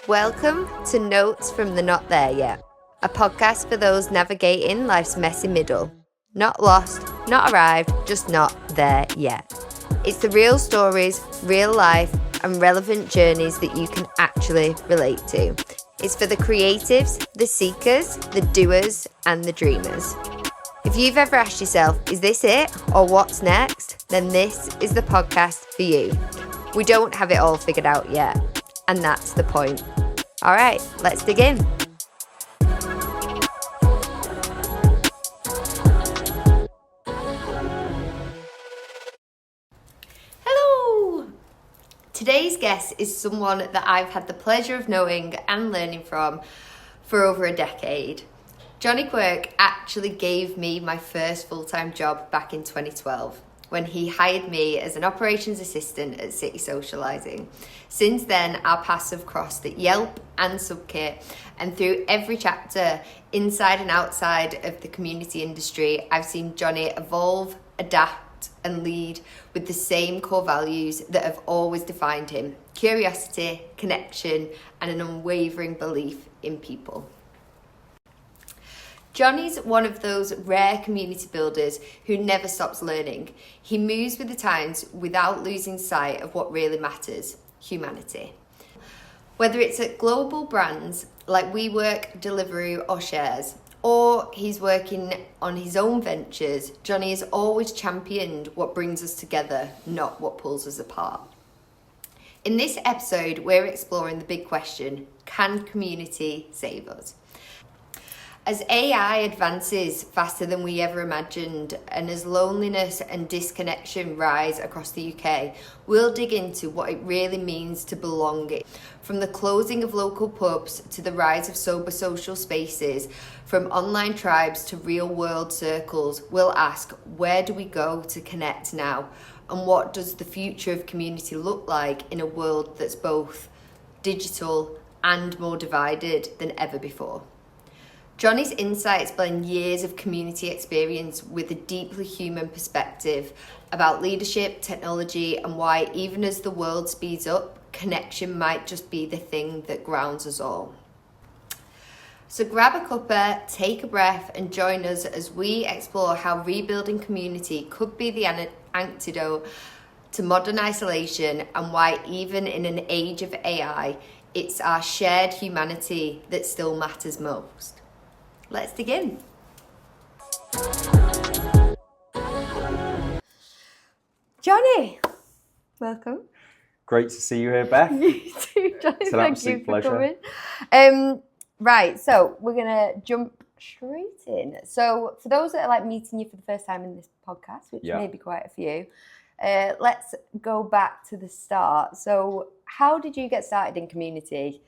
Welcome to Notes from the Not There Yet, a podcast for those navigating life's messy middle. Not lost, not arrived, just not there yet. It's the real stories, real life, and relevant journeys that you can actually relate to. It's for the creatives, the seekers, the doers, and the dreamers. If you've ever asked yourself, is this it or what's next? Then this is the podcast for you. We don't have it all figured out yet, and that's the point. All right, let's dig in. Hello! Today's guest is someone that I've had the pleasure of knowing and learning from for over a decade. Jonny Quirk actually gave me my first full-time job back in 2012 when he hired me as an operations assistant at City Socialising. Since then, our paths have crossed at Yelp and Subkit, and through every chapter, inside and outside of the community industry, I've seen Jonny evolve, adapt, and lead with the same core values that have always defined him: curiosity, connection, and an unwavering belief in people. Jonny's one of those rare community builders who never stops learning. He moves with the times without losing sight of what really matters: humanity. Whether it's at global brands like WeWork, Deliveroo or Shares, or he's working on his own ventures, Jonny has always championed what brings us together, not what pulls us apart. In this episode, we're exploring the big question: can community save us? As AI advances faster than we ever imagined, and as loneliness and disconnection rise across the UK, we'll dig into what it really means to belong. From the closing of local pubs to the rise of sober social spaces, from online tribes to real-world circles, we'll ask, where do we go to connect now? And what does the future of community look like in a world that's both digital and more divided than ever before? Jonny's insights blend years of community experience with a deeply human perspective about leadership, technology, and why, even as the world speeds up, connection might just be the thing that grounds us all. So grab a cuppa, take a breath, and join us as we explore how rebuilding community could be the antidote to modern isolation, and why, even in an age of AI, it's our shared humanity that still matters most. Let's dig in. Jonny, welcome. Great to see you here, Beth. You too, Jonny. It's an absolute pleasure. Coming. Right, so we're going to jump straight in. So for those that are like meeting you for the first time in this podcast, which may be quite a few, let's go back to the start. So how did you get started in community?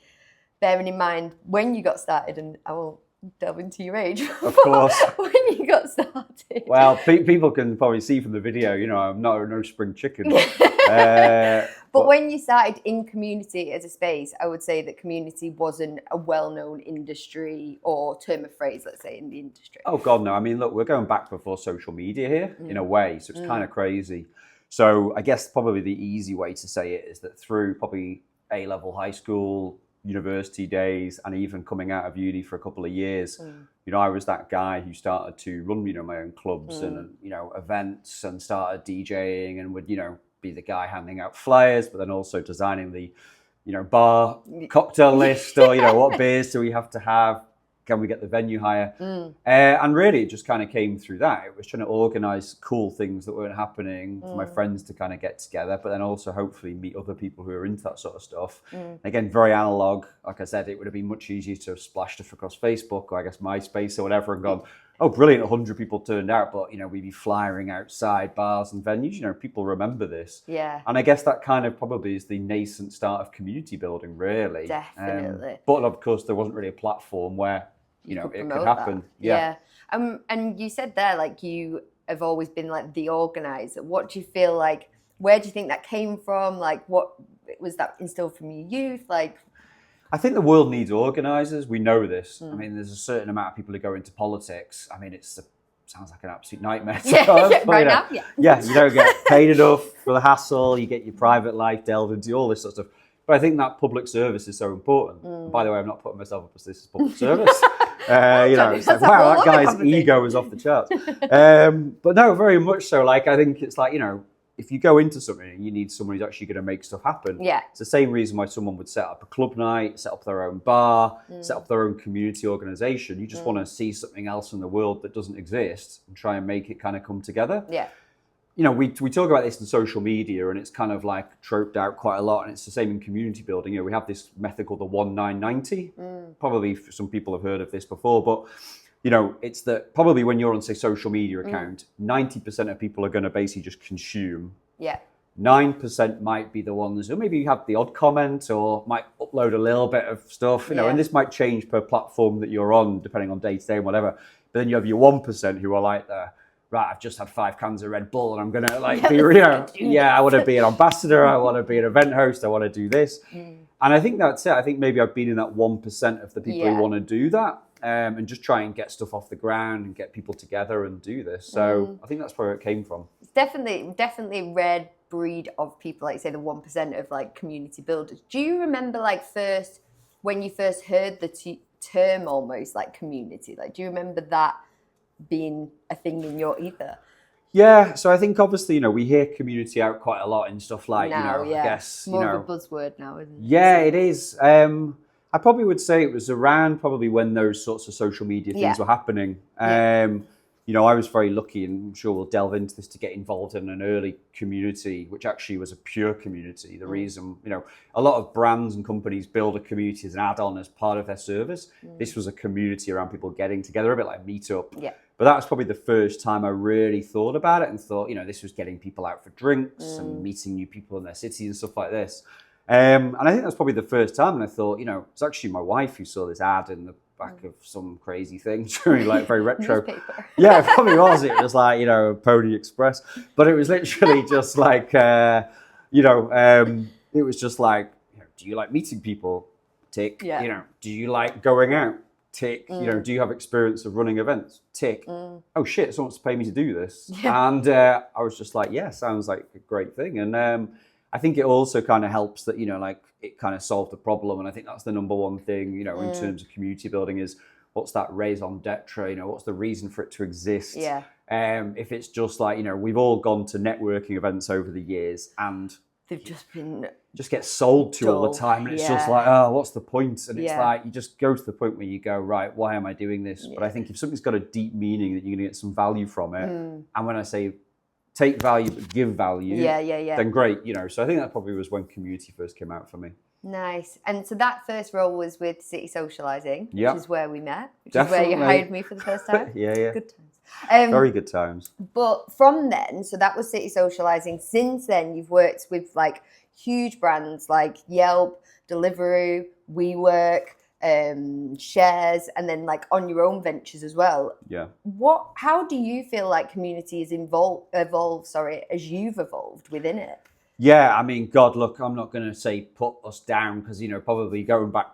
Bearing in mind when you got started, and I won't delve into your age. Of course. When you got started. Well, people can probably see from the video, I'm no spring chicken. But when you started in community as a space, I would say that community wasn't a well-known industry or term of phrase, let's say, in the industry. Oh, God, no. I mean, look, we're going back before social media here, in a way, so it's kind of crazy. So I guess probably the easy way to say it is that through probably A-level high school, university days, and even coming out of uni for a couple of years, I was that guy who started to run, my own clubs and, events, and started DJing, and would, be the guy handing out flyers, but then also designing the, bar cocktail list, or, what beers do we have to have? Can we get the venue higher? And really, it just kind of came through that. It was trying to organize cool things that weren't happening for my friends to kind of get together, but then also hopefully meet other people who are into that sort of stuff. Again, very analog. Like I said, it would have been much easier to have splashed stuff across Facebook, or I guess MySpace or whatever, and gone, oh, brilliant, 100 people turned out, but, we'd be flyering outside bars and venues. People remember this. Yeah. And I guess that kind of probably is the nascent start of community building, really. Definitely. But of course, there wasn't really a platform where it could happen. Yeah. And you said there, like, you have always been like the organizer. What do you feel like, where do you think that came from? Like, what was that instilled from your youth? Like, I think the world needs organisers. We know this. I mean, there's a certain amount of people who go into politics. I mean, sounds like an absolute nightmare. Now. Yeah, you don't get paid enough for the hassle. You get your private life delved into, all this sort of stuff. But I think that public service is so important. And by the way, I'm not putting myself up as this is public service. It's like, wow, that guy's ego is off the charts. But no, very much so. Like, I think it's like, if you go into something and you need someone who's actually going to make stuff happen, it's the same reason why someone would set up a club night, set up their own bar, set up their own community organization. You just want to see something else in the world that doesn't exist and try and make it kind of come together. Yeah. We talk about this in social media, and it's kind of like troped out quite a lot, and it's the same in community building. We have this method called the 1990. Probably some people have heard of this before, but it's that probably when you're on, say, social media account, 90% of people are going to basically just consume. Yeah. 9% might be the ones who maybe you have the odd comment or might upload a little bit of stuff, and this might change per platform that you're on, depending on day to day and whatever. But then you have your 1% who are like right, I've just had 5 cans of Red Bull and I'm going to be, I want to be an ambassador. I want to be an event host. I want to do this. And I think that's it. I think maybe I've been in that 1% of the people who want to do that and just try and get stuff off the ground and get people together and do this. So I think that's where it came from. It's definitely a rare breed of people, like say the 1% of like community builders. Do you remember like when you first heard the term almost like community? Like, do you remember that being a thing in your ether? Yeah, so I think obviously, we hear community out quite a lot in stuff like, now, I guess, more of a buzzword now, isn't it? Yeah, it is. I probably would say it was around probably when those sorts of social media things were happening. I was very lucky, and I'm sure we'll delve into this, to get involved in an early community, which actually was a pure community. The reason, a lot of brands and companies build a community as an add-on as part of their service. This was a community around people getting together, a bit like Meetup. Yeah. But that was probably the first time I really thought about it and thought, this was getting people out for drinks and meeting new people in their city and stuff like this. And I think that's probably the first time. And I thought, it's actually my wife who saw this ad in the back of some crazy thing during like very retro. Yeah, it probably was. It was like, Pony Express. But it was literally just like, it was just like, do you like meeting people? Tick. Yeah. Do you like going out? Tick. Do you have experience of running events? Tick. Oh shit, someone wants to pay me to do this. Yeah. And I was just like, yeah, sounds like a great thing. And I think it also kind of helps that, like it kind of solved the problem. And I think that's the number one thing, in terms of community building is what's that raison d'etre, what's the reason for it to exist? Yeah. If it's just like, we've all gone to networking events over the years and they've just get sold to all the time, and it's just like, oh, what's the point? And it's like you just go to the point where you go, right, why am I doing this? But I think if something's got a deep meaning, that you're going to get some value from it, and when I say take value but give value, then great, So I think that probably was when community first came out for me. Nice. And so that first role was with City Socialising, which is where we met, which Definitely. is where you hired me for the first time. Yeah. Good times. Very good times. But from then, so that was City Socialising. Since then, you've worked with like huge brands like Yelp, Deliveroo, WeWork, Shares, and then like on your own ventures as well. Yeah. How do you feel like community has evolved as you've evolved within it? Yeah, I mean, God, look, I'm not going to say put us down because, probably going back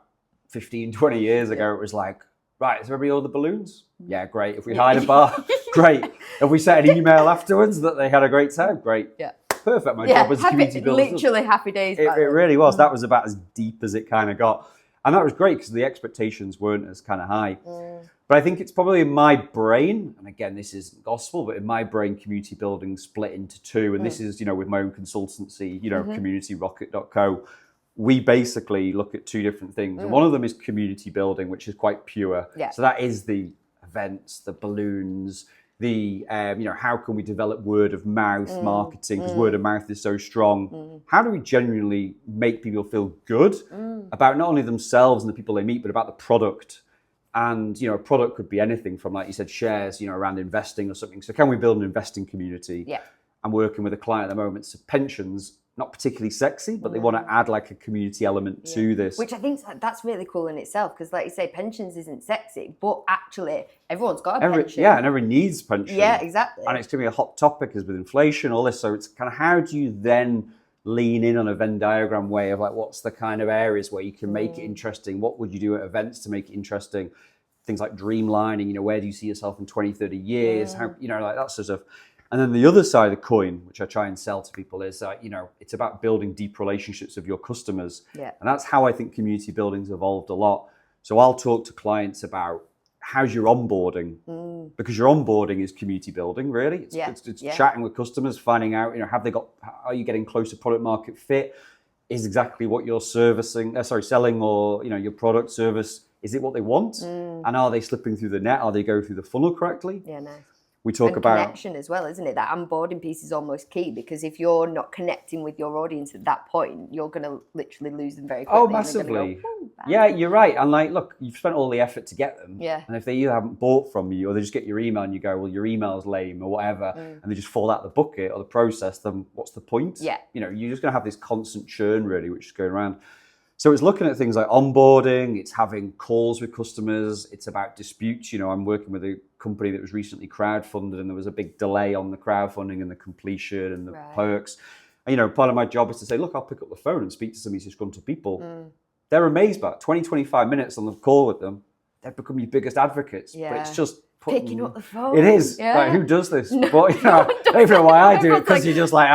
15, 20 years ago, it was like, right, is everybody all the balloons? Yeah, great. If we hired a bar, great. If we sent an email afterwards that they had a great time, great. Yeah. Perfect. My job was community builder. Literally happy days. It really was. That was about as deep as it kind of got. And that was great because the expectations weren't as kind of high. But I think it's probably in my brain, and again, this isn't gospel, but in my brain, community building split into two. And this is, with my own consultancy, communityrocket.co. We basically look at two different things. And one of them is community building, which is quite pure. Yeah. So that is the events, the balloons, the, how can we develop word of mouth marketing? Because word of mouth is so strong. How do we genuinely make people feel good about not only themselves and the people they meet, but about the product? And, a product could be anything from, like you said, shares, around investing or something. So can we build an investing community? Yeah. I'm working with a client at the moment. So pensions, not particularly sexy, but they want to add like a community element to this. Which I think that's really cool in itself. Because like you say, pensions isn't sexy, but actually everyone's got a pension. Yeah, and everyone needs pension. Yeah, exactly. And it's going to be a hot topic as with inflation, all this. So it's kind of how do you then lean in on a Venn diagram way of like, what's the kind of areas where you can make it interesting? What would you do at events to make it interesting? Things like dreamlining, where do you see yourself in 20, 30 years? How, like that sort of. And then the other side of the coin, which I try and sell to people, is it's about building deep relationships with your customers. Yeah. And that's how I think community building's evolved a lot. So I'll talk to clients about how's your onboarding, because your onboarding is community building, really. It's chatting with customers, finding out, are you getting close to product market fit? Is exactly what you're selling, or your product service, is it what they want? And are they slipping through the net? Are they going through the funnel correctly? Yeah, nice. We talk about connection as well, isn't it? That onboarding piece is almost key, because if you're not connecting with your audience at that point, you're going to literally lose them very quickly. Oh, massively. Yeah, you're right. And look, you've spent all the effort to get them. Yeah. And if they either haven't bought from you, or they just get your email and you go, well, your email's lame or whatever, and they just fall out the bucket or the process, then what's the point? Yeah. You're just going to have this constant churn, really, which is going around. So it's looking at things like onboarding, it's having calls with customers, it's about disputes. I'm working with a company that was recently crowdfunded, and there was a big delay on the crowdfunding and the completion and the perks. And, part of my job is to say, look, I'll pick up the phone and speak to some of these disgruntled people. They're amazed by it. 20, 25 minutes on the call with them, they've become your biggest advocates. Yeah. But it's just picking up the phone. It is. Yeah. Like, who does this? But, I don't even know why I do it, because you're just like,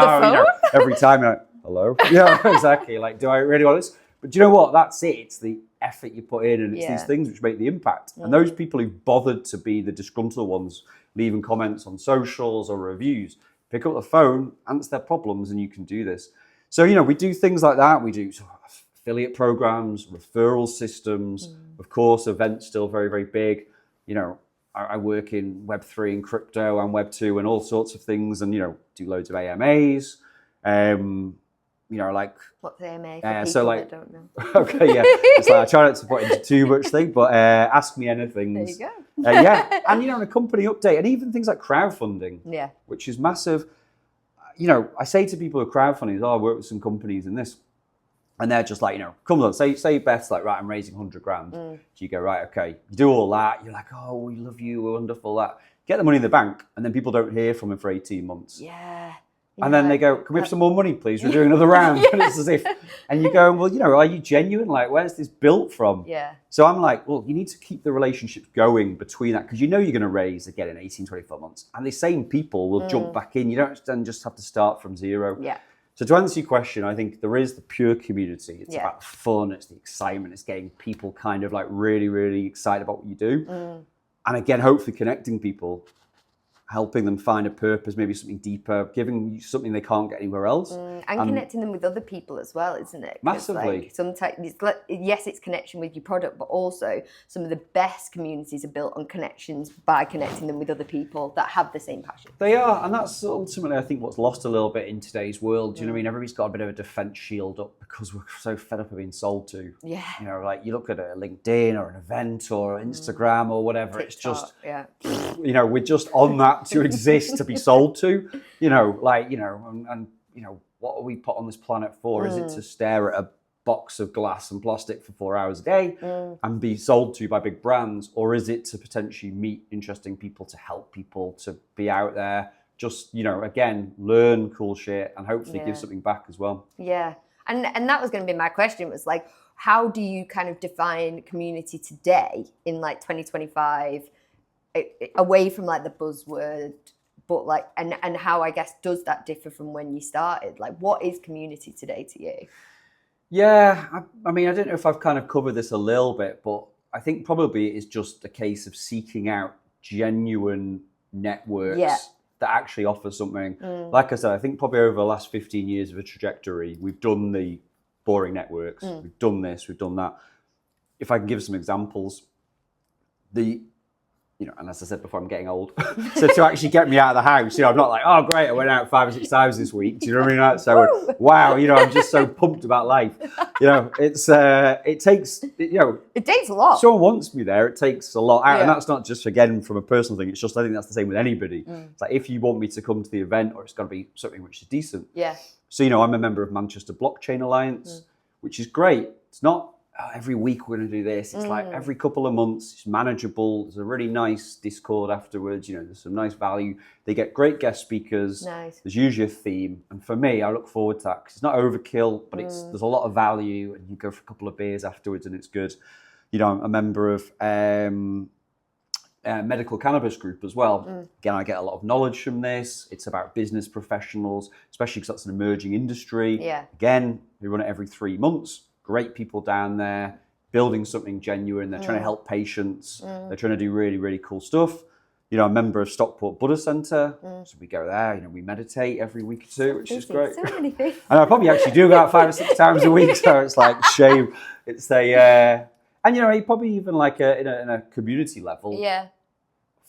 every time you're like, hello? Yeah, exactly. Like, do I really want this? But do you know what? That's it. It's the effort you put in, and it's these things which make the impact. And those people who've bothered to be the disgruntled ones, leaving comments on socials or reviews, pick up the phone, answer their problems, and you can do this. So, we do things like that. We do affiliate programs, referral systems, of course, events still very, very big. I work in Web3 and crypto and Web2 and all sorts of things, and, do loads of AMAs. What's AMA for people that don't know? Okay, yeah. It's I try not to put into too much thing, but ask me anything. There you go. Yeah, and a company update, and even things like crowdfunding, which is massive. I say to people who are crowdfunding, I work with some companies in this, and they're just like, come on, say Beth's like, right, I'm raising 100 grand. So you go, right, okay, you do all that. You're like, oh, we love you, we're wonderful. That get the money in the bank, and then people don't hear from them for 18 months. Yeah. And then they go, can we have some more money, please? We're doing another round. And it's as if, and you go, well, are you genuine? Like, where's this built from? Yeah. So I'm like, well, you need to keep the relationships going between that, because you're going to raise again in 18, 24 months. And the same people will jump back in. You don't then just have to start from zero. Yeah. So to answer your question, I think there is the pure community. It's about fun. It's the excitement. It's getting people kind of like really, really excited about what you do. And again, hopefully connecting people, helping them find a purpose, maybe something deeper, giving you something they can't get anywhere else. And connecting them with other people as well, isn't it? Massively. Sometimes, yes, it's connection with your product, but also some of the best communities are built on connections by connecting them with other people that have the same passion. They are, and that's ultimately, I think, what's lost a little bit in today's world. Do you know what I mean? Everybody's got a bit of a defense shield up because we're so fed up of being sold to. Yeah. Like you look at a LinkedIn or an event or Instagram or whatever, TikTok, it's just, we're just on that to exist, to be sold to, and what are we put on this planet for? Is it to stare at a box of glass and plastic for 4 hours a day and be sold to by big brands? Or is it to potentially meet interesting people, to help people, to be out there, just, again, learn cool shit and hopefully give something back as well? Yeah. And that was going to be my question, was like, how do you kind of define community today in like 2025? Away from like the buzzword, but like, and how, I guess, does that differ from when you started? Like, what is community today to you? Yeah, I mean, I don't know if I've kind of covered this a little bit, but I think probably it's just a case of seeking out genuine networks that actually offer something. Like I said, I think probably over the last 15 years of a trajectory, we've done the boring networks, we've done this, we've done that. If I can give some examples, and as I said before, I'm getting old. So to actually get me out of the house, I'm not like, oh, great, I went out 5 or 6 times this week. Do you know what I mean? So, wow, I'm just so pumped about life. It takes, It takes a lot. Someone wants me there, it takes a lot out. And that's not just, again, from a personal thing. It's just, I think that's the same with anybody. It's like, if you want me to come to the event, or it's got to be something which is decent. Yeah. So, I'm a member of Manchester Blockchain Alliance, which is great. It's not, every week we're going to do this. It's like every couple of months. It's manageable. There's a really nice Discord afterwards. There's some nice value. They get great guest speakers. Nice. There's usually a theme. And for me, I look forward to that because it's not overkill, but there's a lot of value. And you go for a couple of beers afterwards and it's good. I'm a member of medical cannabis group as well. Again, I get a lot of knowledge from this. It's about business professionals, especially because that's an emerging industry. Yeah. Again, we run it every 3 months. Great people down there building something genuine. They're trying to help patients. They're trying to do really, really cool stuff. You know, I'm a member of Stockport Buddha Centre, so we go there. You know, we meditate every week or two, which is great. So many things. And I probably actually do about 5 or 6 times a week, so it's like shame. It's and you know, probably even like in a community level. Yeah.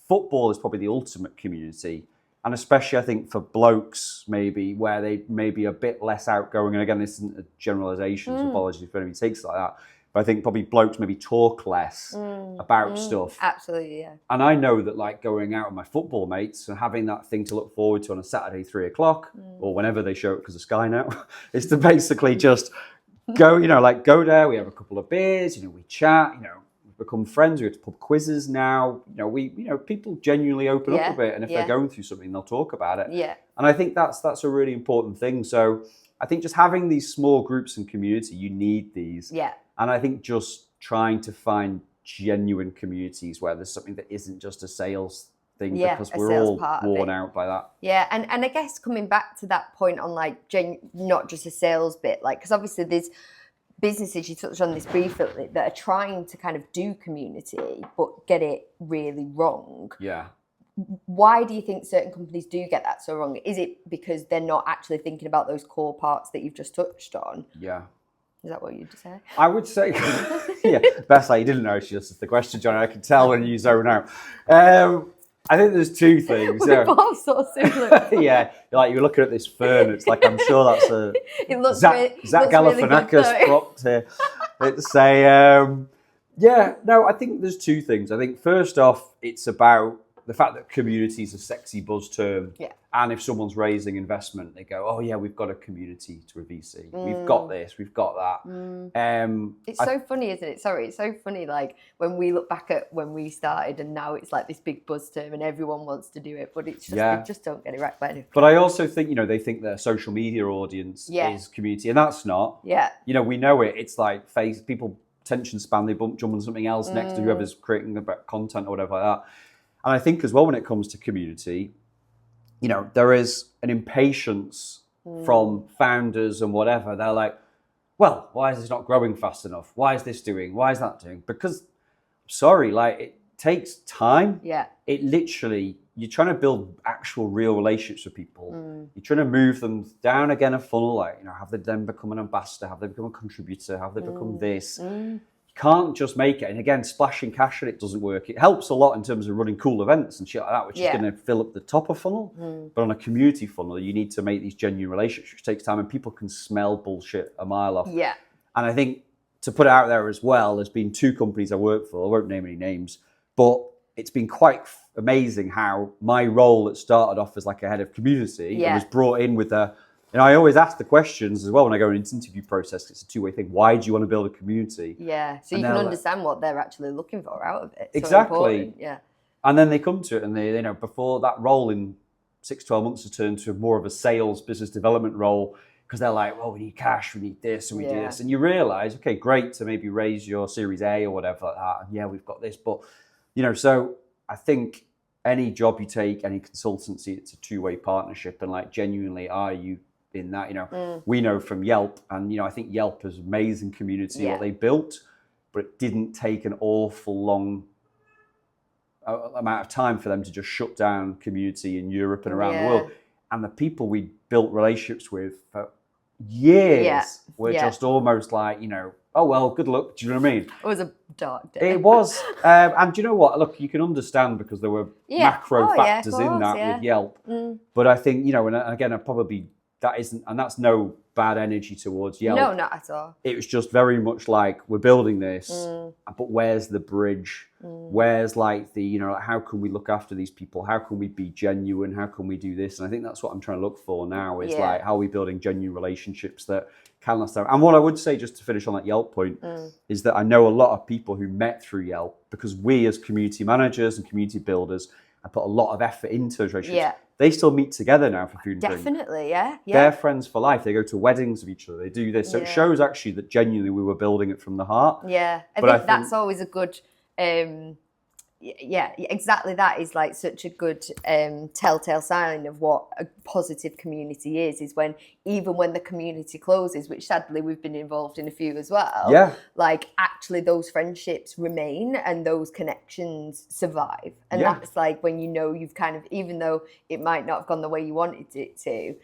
Football is probably the ultimate community, and especially I think for blokes maybe where they may be a bit less outgoing. And again, this isn't a generalisation, so apologies if anybody takes it like that. But I think probably blokes maybe talk less about stuff. Absolutely, yeah. And I know that like going out with my football mates and having that thing to look forward to on a Saturday, 3 o'clock, or whenever they show it because of Sky now, is to basically just go, you know, like go there, we have a couple of beers, you know, we chat, you know, we've become friends, we have to pub quizzes now, you know, people genuinely open up a bit, and if they're going through something, they'll talk about it. Yeah. And I think that's a really important thing. So I think just having these small groups and community, you need these. Yeah. And I think just trying to find genuine communities where there's something that isn't just a sales thing, because we're all worn out by that. Yeah, and I guess coming back to that point on like not just a sales bit, like, because obviously there's businesses, you touched on this briefly, that are trying to kind of do community but get it really wrong. Yeah. Why do you think certain companies do get that so wrong? Is it because they're not actually thinking about those core parts that you've just touched on? Yeah. Is that what you'd say? I would say, yeah, best like you didn't know she asked the question, Johnny. I can tell when you zone out. I think there's two things. We're both sort of similar. Yeah, like you're looking at this fern. It's like, I'm sure that's a it looks Zach Galifianakis prompt here. It's yeah, no, I think there's two things. I think first off, it's about the fact that community is a sexy buzz term. Yeah. And if someone's raising investment, they go, oh yeah, we've got a community to a VC. We've got this, we've got that. It's so funny, isn't it? Sorry, it's so funny, like when we look back at when we started and now it's like this big buzz term and everyone wants to do it, but it's just, they just don't get it right by now. But I also think, you know, they think their social media audience is community, and that's not. Yeah. You know, we know it. It's like people, attention span, they jump on something else next to whoever's creating about content or whatever like that. And I think as well, when it comes to community, you know, there is an impatience from founders and whatever. They're like, well, why is this not growing fast enough? Why is this doing? Why is that doing? Because, sorry, like it takes time. Yeah. It literally, you're trying to build actual real relationships with people. You're trying to move them down again a funnel, like, you know, have they then become an ambassador? Have they become a contributor? Have they become this? Can't just make it. And again, splashing cash in it doesn't work. It helps a lot in terms of running cool events and shit like that, which is going to fill up the top of funnel. But on a community funnel, you need to make these genuine relationships, which takes time, and people can smell bullshit a mile off. Yeah. And I think to put it out there as well, there's been two companies I work for. I won't name any names, but it's been quite amazing how my role that started off as like a head of community and was brought in with a, and I always ask the questions as well when I go into interview process. It's a two-way thing. Why do you want to build a community? Yeah, so you can understand what they're actually looking for out of it. Exactly. So yeah. And then they come to it, and they, you know, before that role in 6-12 months to turn to more of a sales business development role, because they're like, well, we need cash, we need this, and we do this. And you realise, okay, great to maybe raise your Series A or whatever like that. And yeah, we've got this. But, you know, so I think any job you take, any consultancy, it's a two-way partnership. And like, genuinely, are you in that? You know, we know from Yelp, and, you know, I think Yelp is amazing community, what they built, but it didn't take an awful long amount of time for them to just shut down community in Europe and around the world. And the people we built relationships with for years were just almost like, you know, oh, well, good luck. Do you know what I mean? It was a dark day. It was. And do you know what? Look, you can understand because there were macro factors in that with Yelp. But I think, you know, and again, I probably, that isn't, and that's no bad energy towards Yelp. No, not at all. It was just very much like, we're building this, but where's the bridge? Where's like the, you know, like, how can we look after these people? How can we be genuine? How can we do this? And I think that's what I'm trying to look for now is like, how are we building genuine relationships that can last out? And what I would say, just to finish on that Yelp point, is that I know a lot of people who met through Yelp, because we as community managers and community builders, I put a lot of effort into those relationships. Yeah. They still meet together now for food and drink. Definitely, yeah. They're friends for life. They go to weddings of each other. They do this. So it shows actually that genuinely we were building it from the heart. Yeah, I think that's always a good yeah, exactly. That is like such a good telltale sign of what a positive community is when, even when the community closes, which sadly we've been involved in a few as well, like actually those friendships remain and those connections survive. And that's like when you know you've kind of, even though it might not have gone the way you wanted it to,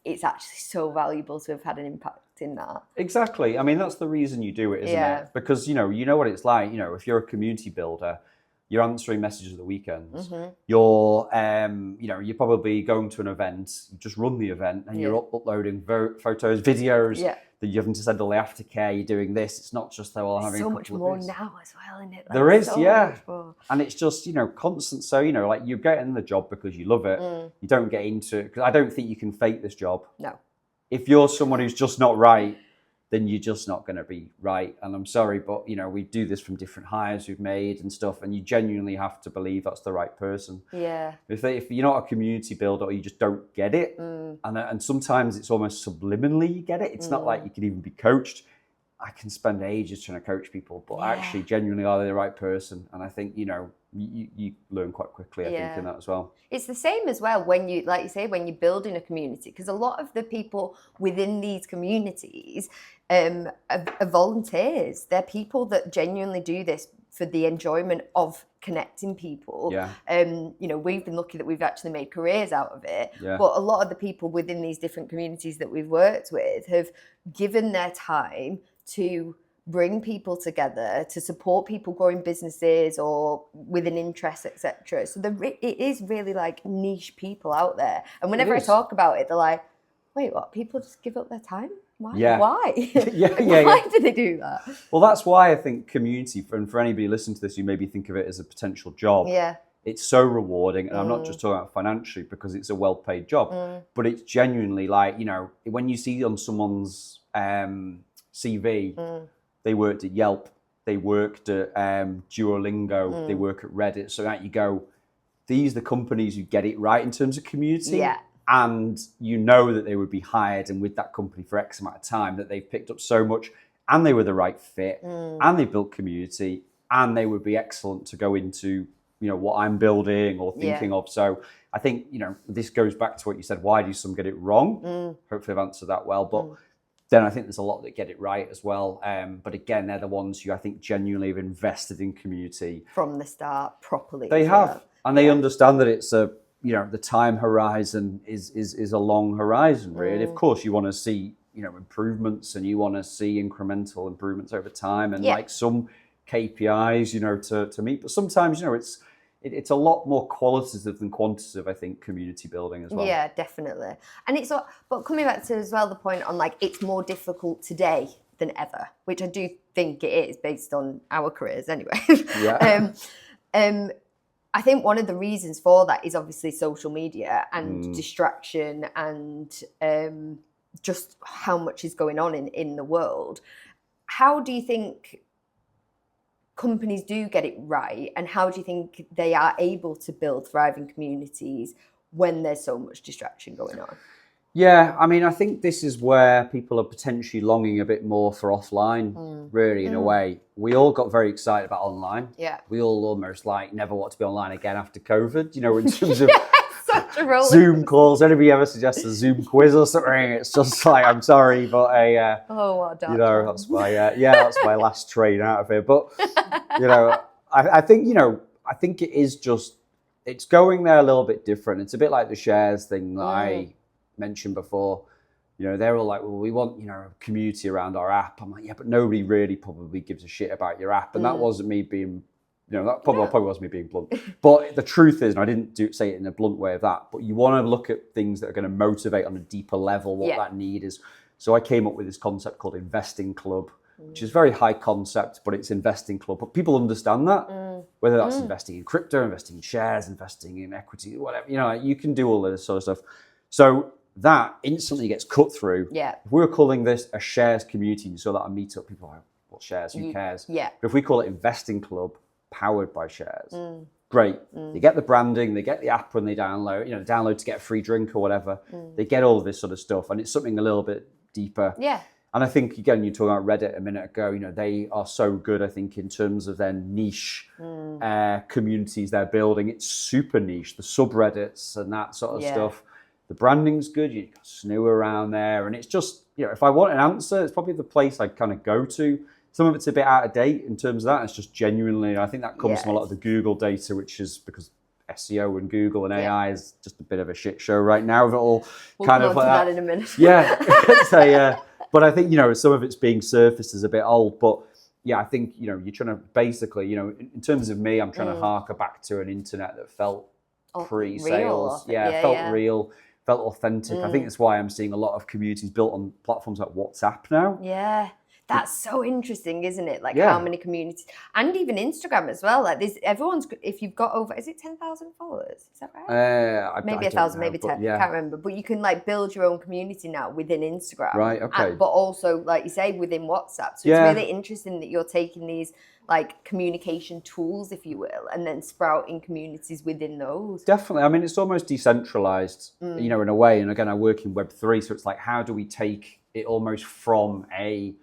it's actually so valuable to have had an impact in that. Exactly. I mean, that's the reason you do it, isn't it? Because, you know what it's like, if you're a community builder, you're answering messages at the weekends. You're, you're probably going to an event. You just run the event, and you're uploading photos, videos. That you haven't to send all the aftercare. You're doing this. It's not just I'm having so a much more now as well, isn't it? Like, there is, so and it's just constant. So like you get in the job because you love it. You don't get into it because I don't think you can fake this job. No. If you're someone who's just not right, then you're just not going to be right. And I'm sorry, but we do this from different hires we've made and stuff, and you genuinely have to believe that's the right person. Yeah. If you're not a community builder or you just don't get it, and sometimes it's almost subliminally you get it. It's not like you can even be coached. I can spend ages trying to coach people, but actually genuinely are they the right person? And I think, you learn quite quickly, I think, in that as well. It's the same as well when you, like you say, when you're building a community, because a lot of the people within these communities are volunteers. They're people that genuinely do this for the enjoyment of connecting people. We've been lucky that we've actually made careers out of it. But a lot of the people within these different communities that we've worked with have given their time to bring people together, to support people growing businesses or with an interest, etc. So it is really like niche people out there. And whenever I talk about it, they're like, wait, what? People just give up their time? Why? Why? Why do they do that? Well, that's why I think community, and for anybody listening to this, you maybe think of it as a potential job. It's so rewarding, and I'm not just talking about financially because it's a well-paid job, but it's genuinely like, when you see on someone's CV, they worked at Yelp, they worked at Duolingo, they work at Reddit. So that you go, these are the companies who get it right in terms of community. And that they would be hired and with that company for X amount of time, that they've picked up so much and they were the right fit and they built community and they would be excellent to go into, what I'm building or thinking of. So I think, this goes back to what you said, why do some get it wrong? Hopefully I've answered that well. But then I think there's a lot that get it right as well. But again, they're the ones who I think genuinely have invested in community. From the start, properly. They have. And they understand that it's the time horizon is a long horizon, really. Of course, you want to see, improvements and you want to see incremental improvements over time and like some KPIs, to meet. But sometimes, it's a lot more qualitative than quantitative, I think, community building as well. Yeah, definitely. And but coming back to as well the point on like it's more difficult today than ever, which I do think it is based on our careers anyway. I think one of the reasons for that is obviously social media and distraction and just how much is going on in the world. How do you think companies do get it right, and how do you think they are able to build thriving communities when there's so much distraction going on? Yeah, I mean, I think this is where people are potentially longing a bit more for offline, really, in a way. We all got very excited about online. We all almost never want to be online again after COVID, in terms of such a roller. Zoom calls. Anybody ever suggest a Zoom quiz or something? It's just like, I'm sorry, but what a dark that's that's my last train out of here. But I think it is just, it's going there a little bit different. It's a bit like the shares thing that I mentioned before. They're all like, well, we want a community around our app. I'm like, yeah, but nobody really probably gives a shit about your app. And that wasn't me being that probably was me being blunt. But the truth is, and I didn't say it in a blunt way of that, but you want to look at things that are going to motivate on a deeper level what that need is. So I came up with this concept called Investing Club, which is very high concept, but it's Investing Club. But people understand that, whether that's investing in crypto, investing in shares, investing in equity, whatever. You can do all of this sort of stuff. So that instantly gets cut through. If we were calling this a shares community, you saw that on Meetup, people are like, what shares, who cares? But if we call it Investing Club, powered by shares, great. They get the branding, they get the app when they download, download to get a free drink or whatever. They get all of this sort of stuff, and it's something a little bit deeper. And I think, again, you talking about Reddit a minute ago, you know, they are so good, I think, in terms of their niche communities they're building. It's super niche, the subreddits and that sort of stuff. The branding's good, you can snoo around there. And it's just, you know, if I want an answer, it's probably the place I'd kind of go to. Some of it's a bit out of date in terms of that. It's just genuinely, I think that comes from a lot of the Google data, which is because SEO and Google and AI is just a bit of a shit show right now. We'll kind of like that in a minute. So, but I think, you know, some of it's being surfaced as a bit old. But yeah, I think, you know, you're trying to basically, you know, in terms of me, I'm trying to harker back to an internet that felt pre-sales. Felt real, felt authentic. I think that's why I'm seeing a lot of communities built on platforms like WhatsApp now. Yeah. That's so interesting, isn't it? Like how many communities, and even Instagram as well. Like this, everyone's. If you've got over, is it 10,000 followers? Is that right? Maybe 1,000, maybe 10. I can't remember. But you can like build your own community now within Instagram, right? Okay. But also, like you say, within WhatsApp. So it's really interesting that you're taking these like communication tools, if you will, and then sprouting communities within those. Definitely. I mean, it's almost decentralized, you know, in a way. And again, I work in Web3, so it's like, how do we take it almost from a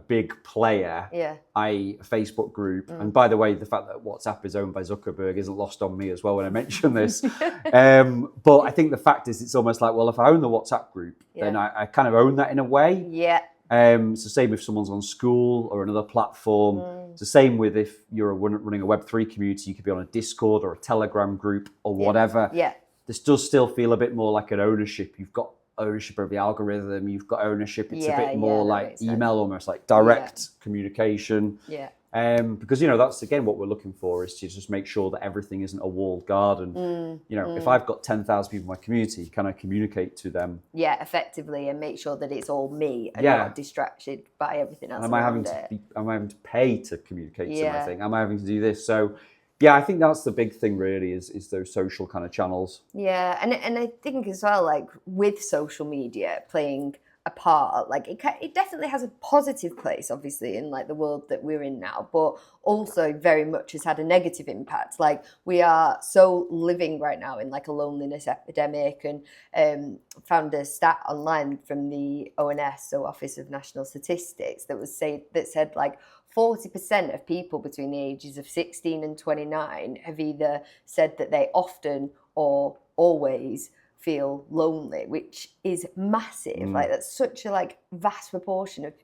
big player, i.e. a Facebook group. And by the way, the fact that WhatsApp is owned by Zuckerberg isn't lost on me as well when I mention this. But I think the fact is, it's almost like, well, if I own the WhatsApp group, then I kind of own that in a way. It's the same if someone's on School or another platform. It's the same with if you're running a Web3 community, you could be on a Discord or a Telegram group or whatever. This does still feel a bit more like an ownership. You've got ownership of the algorithm, you've got ownership. It's a bit more like email, almost like direct communication. Because, you know, that's again what we're looking for, is to just make sure that everything isn't a walled garden. You know, if I've got 10,000 people in my community, can I communicate to them effectively and make sure that it's all me and not distracted by everything else? Am I having to pay to communicate to my thing? Am I having to do this? So yeah, I think that's the big thing really, is those social kind of channels. Yeah, and I think as well, like with social media playing a part, like it definitely has a positive place, obviously, in like the world that we're in now, but also very much has had a negative impact. Like we are so living right now in like a loneliness epidemic, and found a stat online from the ONS, so Office of National Statistics, that said like 40% of people between the ages of 16 and 29 have either said that they often or always feel lonely, which is massive. Like that's such a like vast proportion of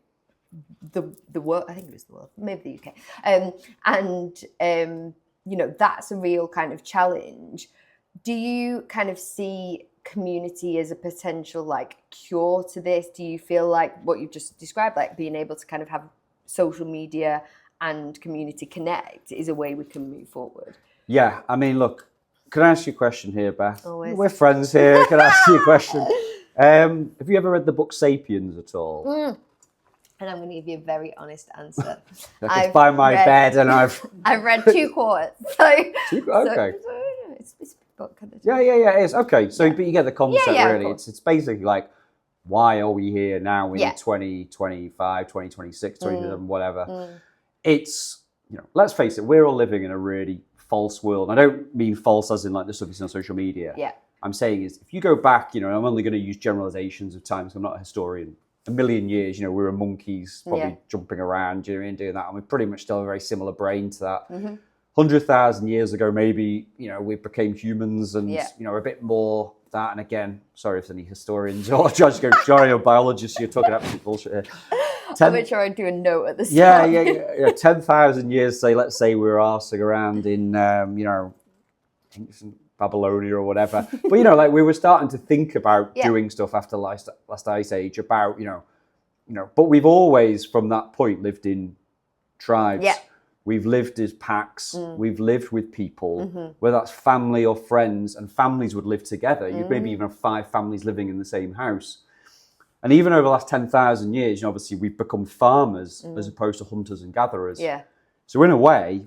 the world. I think it was the world, maybe the UK. You know, that's a real kind of challenge. Do you kind of see community as a potential like cure to this? Do you feel like what you've just described, like being able to kind of have social media and community connect, is a way we can move forward? Yeah, I mean, look, can I ask you a question here, Beth? Always. We're friends here. Can I ask you a question? Have you ever read the book Sapiens at all? And I'm going to give you a very honest answer. It's by my bed, and I've read 2 quarters. Okay. It's a book. Yeah, it is. Okay, so but you get the concept really. It's basically like, why are we here now in 2025, 2026, 2027, whatever? It's, you know, let's face it, we're all living in a really false world. I don't mean false as in like the stuff you see on social media. I'm saying is, if you go back, you know, I'm only going to use generalizations of times, I'm not a historian. A million years, you know, we were monkeys probably jumping around, you know, and doing that. And we pretty much still have a very similar brain to that. 100,000 years ago, maybe, you know, we became humans and, you know, a bit more that. And again, sorry if there's any historians or judges go, sorry, or biologists, you're talking absolute bullshit here. I'll make sure I do a note at the start. Yeah. 10,000 years, let's say we were arsing around in, you know, ancient Babylonia or whatever. But, you know, like we were starting to think about doing stuff after last ice age about, you know, but we've always from that point lived in tribes. We've lived as packs. We've lived with people, whether that's family or friends, and families would live together. You'd maybe even have 5 families living in the same house. And even over the last 10,000 years, you know, obviously we've become farmers as opposed to hunters and gatherers. So in a way,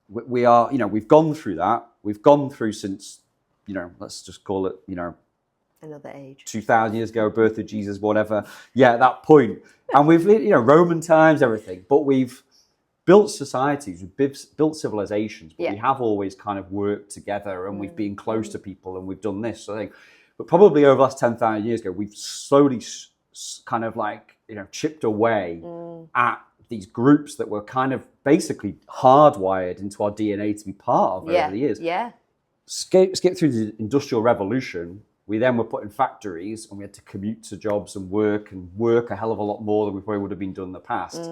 we are, you know, we've gone through that. We've gone through since, you know, let's just call it, you know, another age, 2,000 years ago, birth of Jesus, whatever. Yeah, at that point. And we've, you know, Roman times, everything. But we've built societies, we've built civilizations, but we have always kind of worked together, and we've been close to people, and we've done this. So I think, but probably over the last 10,000 years ago, we've slowly kind of like, chipped away at these groups that were kind of basically hardwired into our DNA to be part of over the years. Yeah. Skip through the Industrial Revolution. We then were put in factories and we had to commute to jobs and work a hell of a lot more than we probably would have been done in the past.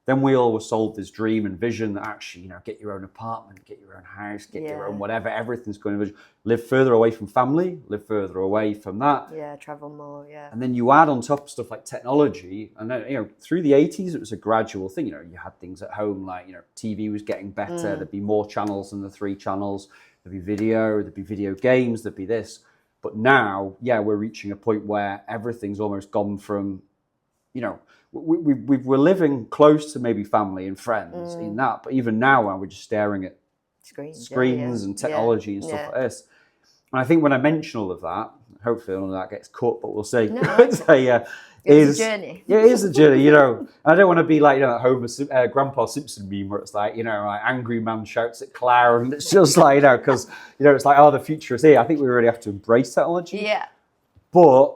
Then we all were sold this dream and vision that actually, get your own apartment, get your own house, get your own whatever, everything's going to live further away from family, live further away from that. Yeah, travel more, yeah. And then you add on top stuff like technology. And then, through the 80s, it was a gradual thing. You had things at home like, TV was getting better. There'd be more channels than the 3 channels. There'd be video games, there'd be this. But now, we're reaching a point where everything's almost gone from, we're living close to maybe family and friends in that. But even now, we're just staring at screens and technology and stuff like this. And I think when I mention all of that, hopefully none of that gets cut, but we'll see. No, it's a journey. Yeah, it is a journey, I don't want to be like, that Homer, Grandpa Simpson meme where it's like, like angry man shouts at clown. And it's just like, because, it's like, the future is here. I think we really have to embrace technology. Yeah. But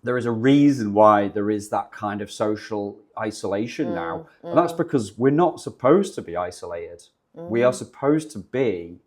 there is a reason why there is that kind of social isolation now. And that's because we're not supposed to be isolated. We are supposed to be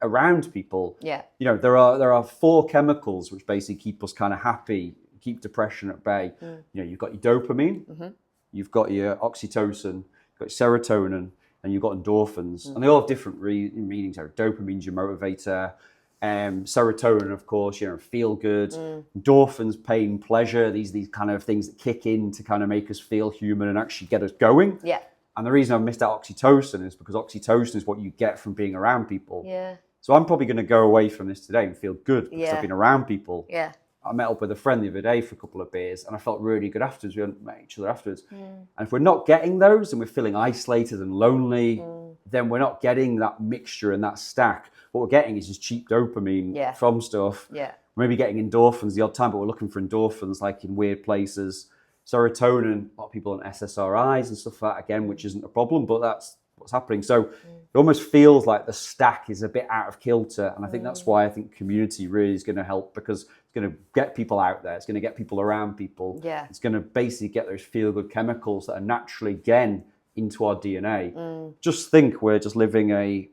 around people. Yeah. There are 4 chemicals which basically keep us kind of happy, keep depression at bay. You've got your dopamine, you've got your oxytocin, you've got your serotonin, and you've got endorphins. And they all have different meanings. Dopamine's your motivator. Serotonin, of course, feel good. Endorphins, pain, pleasure. These kind of things that kick in to kind of make us feel human and actually get us going. Yeah. And the reason I've missed out oxytocin is because oxytocin is what you get from being around people. Yeah. So I'm probably going to go away from this today and feel good because I've been around people. Yeah. I met up with a friend the other day for a couple of beers and I felt really good afterwards. We hadn't met each other afterwards. And if we're not getting those and we're feeling isolated and lonely, then we're not getting that mixture and that stack. What we're getting is just cheap dopamine from stuff. Yeah. We're maybe getting endorphins the odd time, but we're looking for endorphins like in weird places. Serotonin, a lot of people on SSRIs and stuff like that, again, which isn't a problem, but that's what's happening. So it almost feels like the stack is a bit out of kilter. And I think that's why I think community really is going to help, because it's going to get people out there. It's going to get people around people. Yeah. It's going to basically get those feel-good chemicals that are naturally, again, into our DNA. Just think we're just living a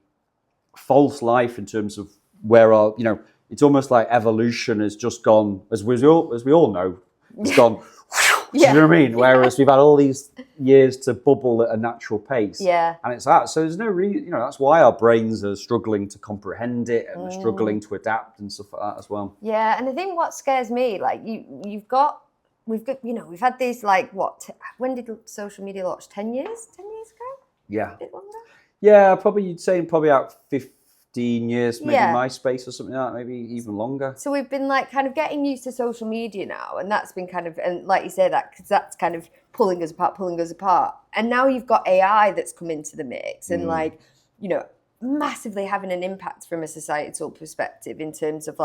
false life in terms of where our, it's almost like evolution has just gone, as we all know, it's gone... Do you know what I mean? Whereas we've had all these years to bubble at a natural pace. Yeah. And it's that. So there's no reason, that's why our brains are struggling to comprehend it and struggling to adapt and stuff like that as well. Yeah. And I think what scares me, like we've had these when did social media launch? 10 years? 10 years ago? Yeah. A bit longer? Yeah, you'd say probably out 15 years, maybe MySpace or something like that, maybe even longer. So we've been kind of getting used to social media now, and that's been kind of, and like you say, because that's kind of pulling us apart. And now you've got AI that's come into the mix and massively having an impact from a societal perspective in terms of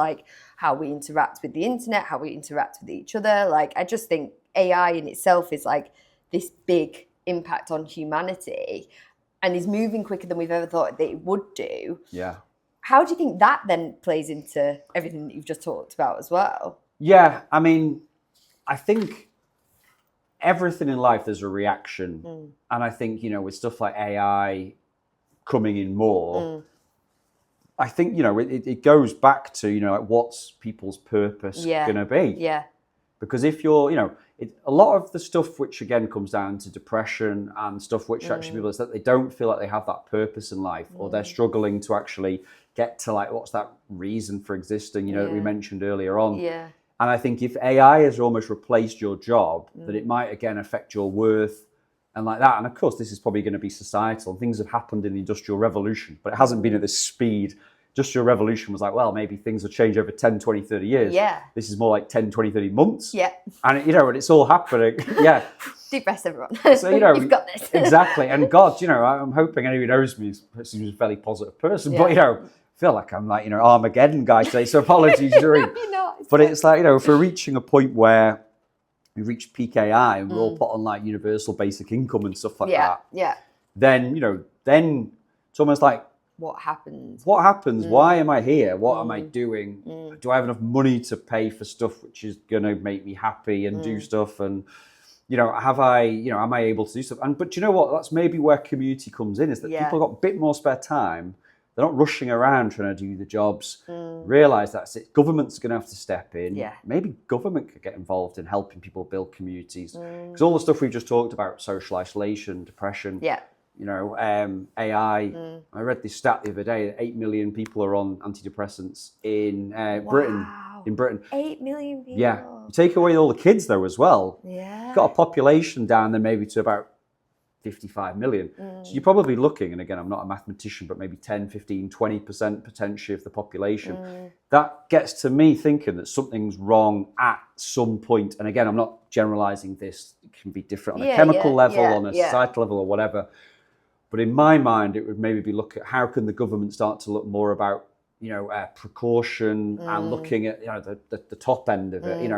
how we interact with the internet, how we interact with each other. I just think AI in itself is this big impact on humanity, and is moving quicker than we've ever thought that it would do. Yeah. How do you think that then plays into everything that you've just talked about as well? Yeah, I mean, I think everything in life there's a reaction. And I think, with stuff like AI coming in more, I think, it goes back to, what's people's purpose going to be? Yeah. Because if you're, a lot of the stuff which again comes down to depression and stuff which actually people is that they don't feel like they have that purpose in life, or they're struggling to actually get to what's that reason for existing, that we mentioned earlier on. Yeah. And I think if AI has almost replaced your job, that it might again affect your worth and like that. And of course, this is probably going to be societal. Things have happened in the Industrial Revolution, but it hasn't been at this speed. Industrial Revolution was maybe things will change over 10, 20, 30 years. Yeah. This is more like 10, 20, 30 months. Yeah. And, and it's all happening. Yeah. Deep breaths, everyone. So, you've got this. Exactly. And God, I'm hoping anyone who knows me is a fairly positive person. But, I feel like I'm Armageddon guy today. So apologies, Yuri. But it's if we're reaching a point where we reach peak AI and we're all put on universal basic income and stuff like that. Yeah. Then, then it's almost like what happens? What happens? Why am I here? What am I doing? Do I have enough money to pay for stuff which is going to make me happy and do stuff? And, have I, am I able to do stuff? And, but you know what? That's maybe where community comes in, is that people got a bit more spare time. They're not rushing around trying to do the jobs. Realise that's it. Government's going to have to step in. Yeah. Maybe government could get involved in helping people build communities. Because all the stuff we've just talked about, social isolation, depression, AI. I read this stat the other day that 8 million people are on antidepressants in Britain. In Britain. 8 million people. Yeah. You take away all the kids though as well. Yeah. You've got a population down there maybe to about 55 million. So you're probably looking, and again, I'm not a mathematician, but maybe 10, 15, 20% potentially of the population. That gets to me thinking that something's wrong at some point. And again, I'm not generalizing this. It can be different on a chemical level, on a societal level or whatever. But in my mind, it would maybe be look at how can the government start to look more about, precaution and looking at, the top end of it.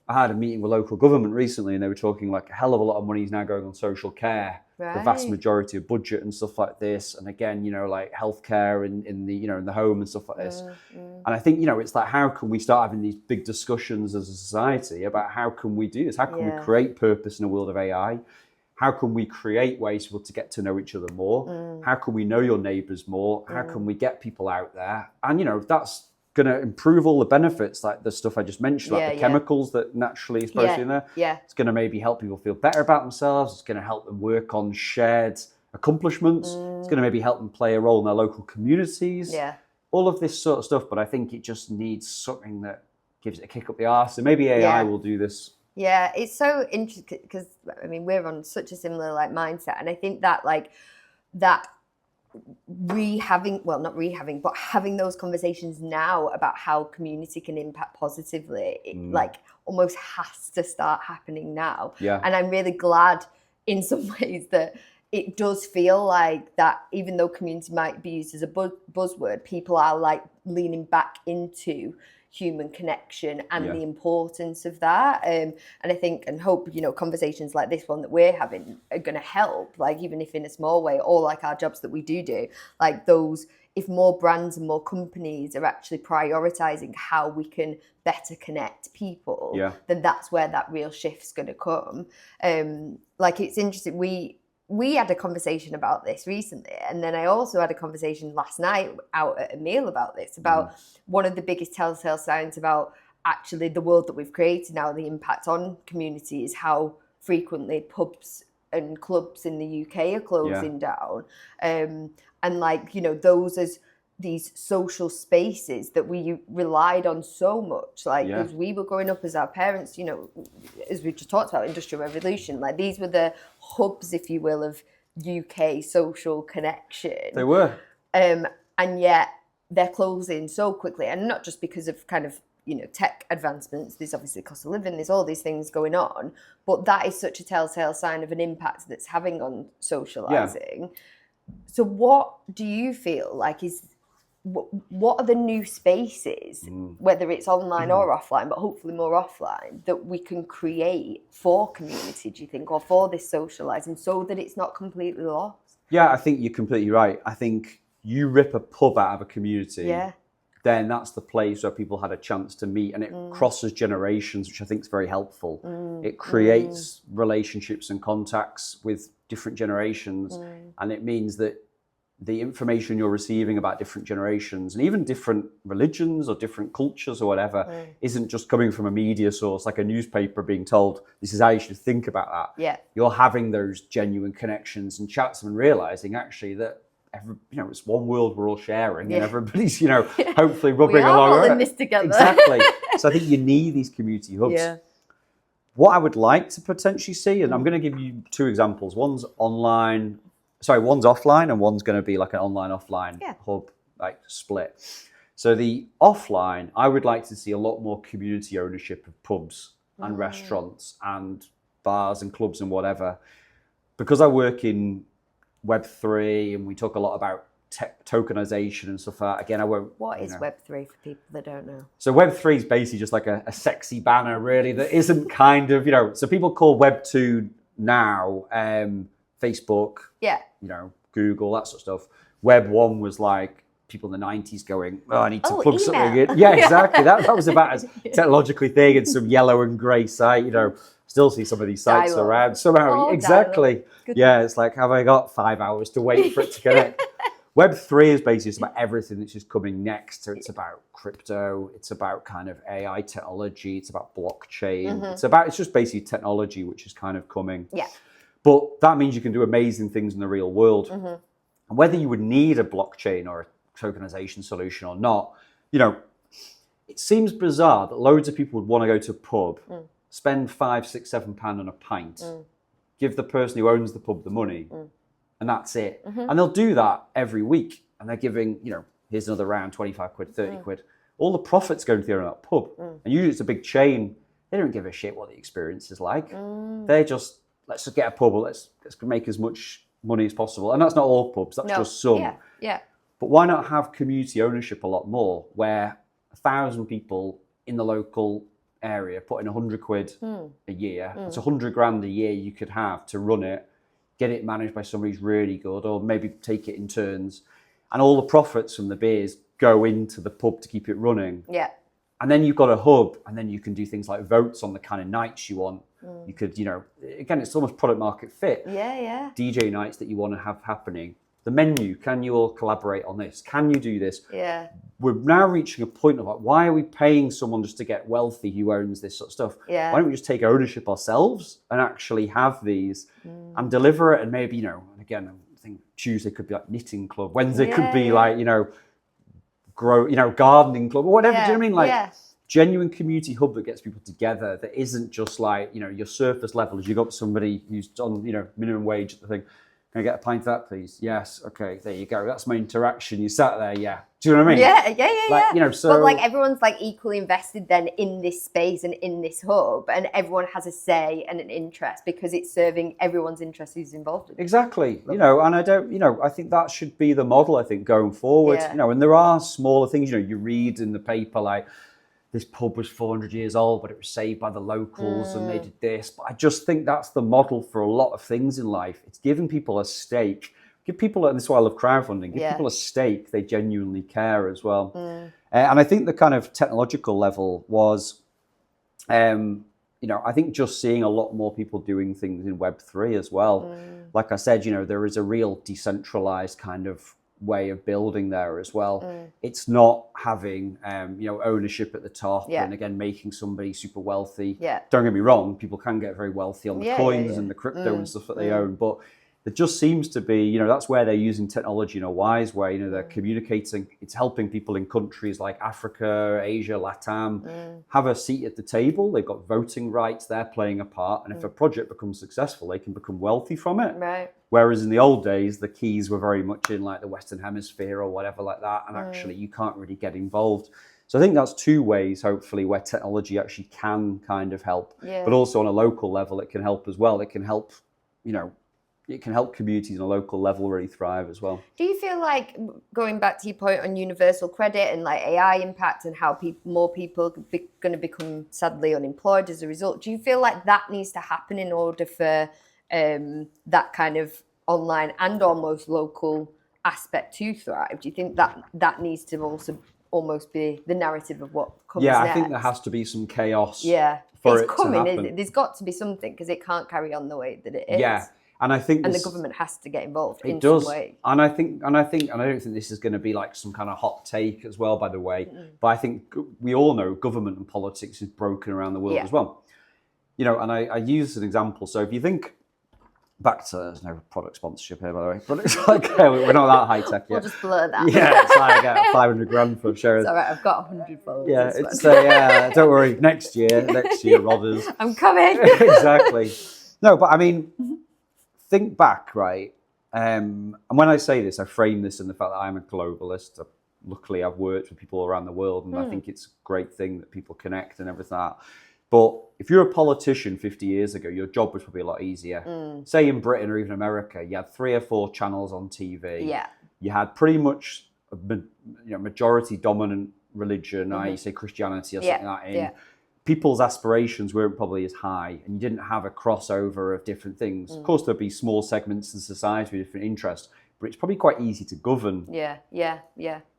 I had a meeting with local government recently, and they were talking like a hell of a lot of money is now going on social care, the vast majority of budget and stuff like this. And again, like healthcare in the home and stuff like this. And I think, it's like, how can we start having these big discussions as a society about how can we do this? How can we create purpose in a world of AI? How can we create ways for people to get to know each other more? How can we know your neighbours more? How can we get people out there? And, that's going to improve all the benefits, like the stuff I just mentioned, like the chemicals that naturally is supposed to be in there. Yeah. It's going to maybe help people feel better about themselves. It's going to help them work on shared accomplishments. It's going to maybe help them play a role in their local communities. Yeah. All of this sort of stuff. But I think it just needs something that gives it a kick up the arse. So maybe AI will do this. Yeah, it's so interesting because we're on such a similar mindset, and I think that that having those conversations now about how community can impact positively, it almost has to start happening now. Yeah, and I'm really glad in some ways that it does feel like that, even though community might be used as a buzzword, people are leaning back into human connection and the importance of that. And I think and hope, conversations like this one that we're having are going to help, even if in a small way, or our jobs that we do, those, if more brands and more companies are actually prioritizing how we can better connect people, then that's where that real shift's going to come. It's interesting. We had a conversation about this recently, and then I also had a conversation last night out at a meal about this, about one of the biggest telltale signs about actually the world that we've created now, the impact on community, is how frequently pubs and clubs in the UK are closing down. And those as these social spaces that we relied on so much, as we were growing up as our parents, as we just talked about, Industrial Revolution, these were the hubs, if you will, of UK social connection. They were. And yet they're closing so quickly, and not just because of tech advancements. There's obviously cost of living, there's all these things going on, but that is such a telltale sign of an impact that's having on socialising. So what do you feel what are the new spaces, whether it's online or offline, but hopefully more offline, that we can create for community, do you think, or for this socialising, so that it's not completely lost? Yeah, I think you're completely right. I think you rip a pub out of a community, then that's the place where people had a chance to meet, and it crosses generations, which I think is very helpful. It creates relationships and contacts with different generations, and it means that the information you're receiving about different generations and even different religions or different cultures or whatever isn't just coming from a media source, like a newspaper being told, this is how you should think about that. Yeah. You're having those genuine connections and chats and realizing actually that it's one world we're all sharing and everybody's, hopefully rubbing along. We're all in this together. Exactly. So I think you need these community hubs. Yeah. What I would like to potentially see, and I'm going to give you two examples. One's offline, and one's going to be like an online-offline hub, split. So the offline, I would like to see a lot more community ownership of pubs and restaurants and bars and clubs and whatever. Because I work in Web3 and we talk a lot about tokenization and stuff like that. Again, I won't... What is Web3 for people that don't know? So Web3 is basically just like a sexy banner, really, that isn't kind of, so people call Web2 now... Facebook, Google, that sort of stuff. Web 1 was like people in the 90s going, oh, I need to plug email. something in. Yeah, exactly. That was about as technologically thing, and some yellow and grey site, you know. Still see some of these sites Dial-up. around. Somehow, exactly. Yeah, it's like, have I got 5 hours to wait for it to connect? Web 3 is basically just about everything that's just coming next. So it's about crypto, it's about kind of AI technology, it's about blockchain. It's just basically technology which is kind of coming. Yeah. But that means you can do amazing things in the real world. And whether you would need a blockchain or a tokenization solution or not, you know, it seems bizarre that loads of people would want to go to a pub, spend £5, £6, £7 on a pint, give the person who owns the pub the money, and that's it. And they'll do that every week. And they're giving, you know, here's another round, 25 quid, 30 quid. All the profits going to the owner of that pub. And usually it's a big chain. They don't give a shit what the experience is like. They're just, let's just get a pub, let's make as much money as possible. And that's not all pubs, that's just some. Yeah. But why not have community ownership a lot more, where 1,000 people in the local area put in 100 quid a year. It's 100 grand a year you could have to run it, get it managed by somebody who's really good, or maybe take it in turns. And all the profits from the beers go into the pub to keep it running. Yeah. And then you've got a hub, and then you can do things like votes on the kind of nights you want. You could, you know, again, it's almost product market fit. Yeah. DJ nights that you want to have happening. The menu, can you all collaborate on this? Can you do this? Yeah. We're now reaching a point of like, why are we paying someone just to get wealthy who owns this sort of stuff? Yeah. Why don't we just take ownership ourselves and actually have these and deliver it? And maybe, you know, again, I think Tuesday could be like knitting club. Wednesday could be like, you know, gardening club or whatever. Do you know what I mean? Like genuine community hub that gets people together, that isn't just like, you know, your surface level as you got somebody who's on, you know, minimum wage at the thing. Can I get a pint of that, please? Yes. Okay, there you go. That's my interaction. You sat there, yeah. Do you know what I mean? Yeah. You know, so... But like everyone's like equally invested then in this space and in this hub, and everyone has a say and an interest because it's serving everyone's interest who's involved in it. Exactly. You know, and I think that should be the model, I think, going forward. Yeah. You know, and there are smaller things, you know, you read in the paper like, this pub was 400 years old, but it was saved by the locals and they did this. But I just think that's the model for a lot of things in life. It's giving people a stake. Give people, and this is why I love crowdfunding, give people a stake they genuinely care as well. And I think the kind of technological level was, you know, I think just seeing a lot more people doing things in Web3 as well. Like I said, you know, there is a real decentralized kind of way of building there as well. It's not having you know, ownership at the top and again making somebody super wealthy. Don't get me wrong, people can get very wealthy on the coins and the crypto and stuff that they own, but there just seems to be, you know, that's where they're using technology in a wise way. You know, they're communicating, it's helping people in countries like Africa, Asia, LATAM have a seat at the table. They've got voting rights, they're playing a part, and if a project becomes successful, they can become wealthy from it. Right. Whereas in the old days, the keys were very much in like the Western Hemisphere or whatever like that, and actually you can't really get involved. So I think that's two ways, hopefully, where technology actually can kind of help. But also on a local level, it can help as well. It can help, you know, it can help communities on a local level really thrive as well. Do you feel like, going back to your point on universal credit and like AI impact and how more people are going to become sadly unemployed as a result, do you feel like that needs to happen in order for that kind of online and almost local aspect to thrive? Do you think that needs to also almost be the narrative of what comes next? I think there has to be some chaos for it's it coming, to happen. isn't it? There's got to be something because it can't carry on the way that it is. And I think the government has to get involved in some way. And I don't think this is going to be like some kind of hot take as well, by the way. But I think we all know government and politics is broken around the world as well. You know, and I use an example. So if you think back to, there's no product sponsorship here, by the way, but it's like we're not that high tech yet. We'll just blur that. Yeah, it's like 500 grand for sharing. It's all right. I've got 100 followers. Yeah, it's don't worry. Next year, Rodders. I'm coming. Exactly. No, but I mean. Think back, right? And when I say this, I frame this in the fact that I'm a globalist. Luckily, I've worked with people around the world, and I think it's a great thing that people connect and everything like that. But if you're a politician 50 years ago, your job was probably a lot easier. Say in Britain or even America, you had 3 or 4 channels on TV. Yeah. You had pretty much a majority dominant religion, i.e. say Christianity or something like that in. People's aspirations weren't probably as high, and you didn't have a crossover of different things. Of course, there'd be small segments in society with different interests, but it's probably quite easy to govern. Yeah.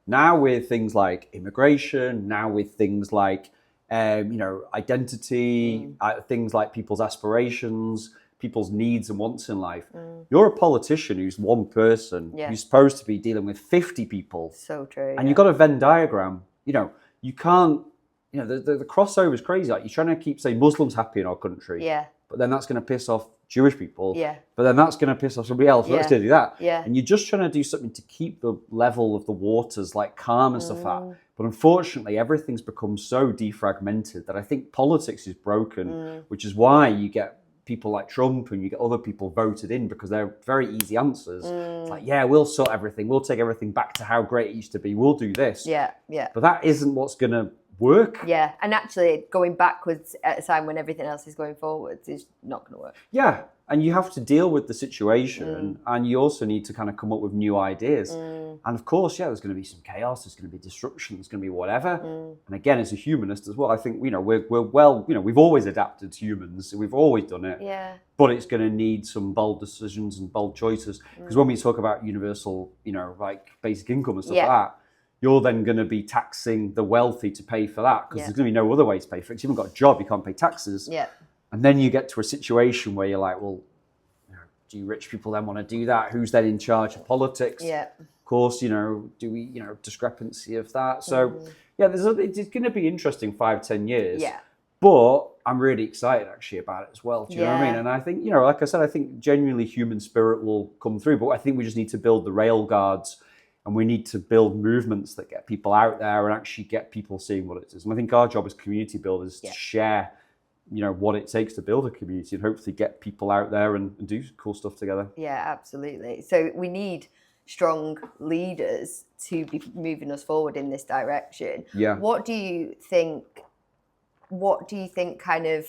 Now with things like immigration, now with things like, identity, things like people's aspirations, people's needs and wants in life. You're a politician who's one person who's supposed to be dealing with 50 people. So true. And you've got a Venn diagram. You can't, the crossover is crazy. Like, you're trying to keep, say, Muslims happy in our country. Yeah. But then that's going to piss off Jewish people. Yeah. But then that's going to piss off somebody else. Let's do that. Yeah. And you're just trying to do something to keep the level of the waters like calm and stuff like that. But unfortunately, everything's become so defragmented that I think politics is broken, which is why you get people like Trump and you get other people voted in, because they're very easy answers. It's like, yeah, we'll sort everything. We'll take everything back to how great it used to be. We'll do this. Yeah. But that isn't what's going to work. Yeah, and actually going backwards at a time when everything else is going forwards is not going to work. Yeah, and you have to deal with the situation, and you also need to kind of come up with new ideas. And of course, there's going to be some chaos, there's going to be disruption, there's going to be whatever. And again, as a humanist as well, I think, we've always adapted as humans, we've always done it. Yeah. But it's going to need some bold decisions and bold choices. Because when we talk about universal, like basic income and stuff like that, you're then going to be taxing the wealthy to pay for that, because there's going to be no other way to pay for it. If you haven't got a job, you can't pay taxes. Yeah. And then you get to a situation where you're like, well, do you rich people then want to do that? Who's then in charge of politics? Yeah. Of course, do we, discrepancy of that. So, it's going to be interesting 5-10 years. Yeah. But I'm really excited actually about it as well. Do you know what I mean? And I think, like I said, I think genuinely human spirit will come through. But I think we just need to build the rail guards, and we need to build movements that get people out there and actually get people seeing what it is. And I think our job as community builders is to share, what it takes to build a community and hopefully get people out there and do cool stuff together. Yeah, absolutely. So we need strong leaders to be moving us forward in this direction. Yeah. What do you think kind of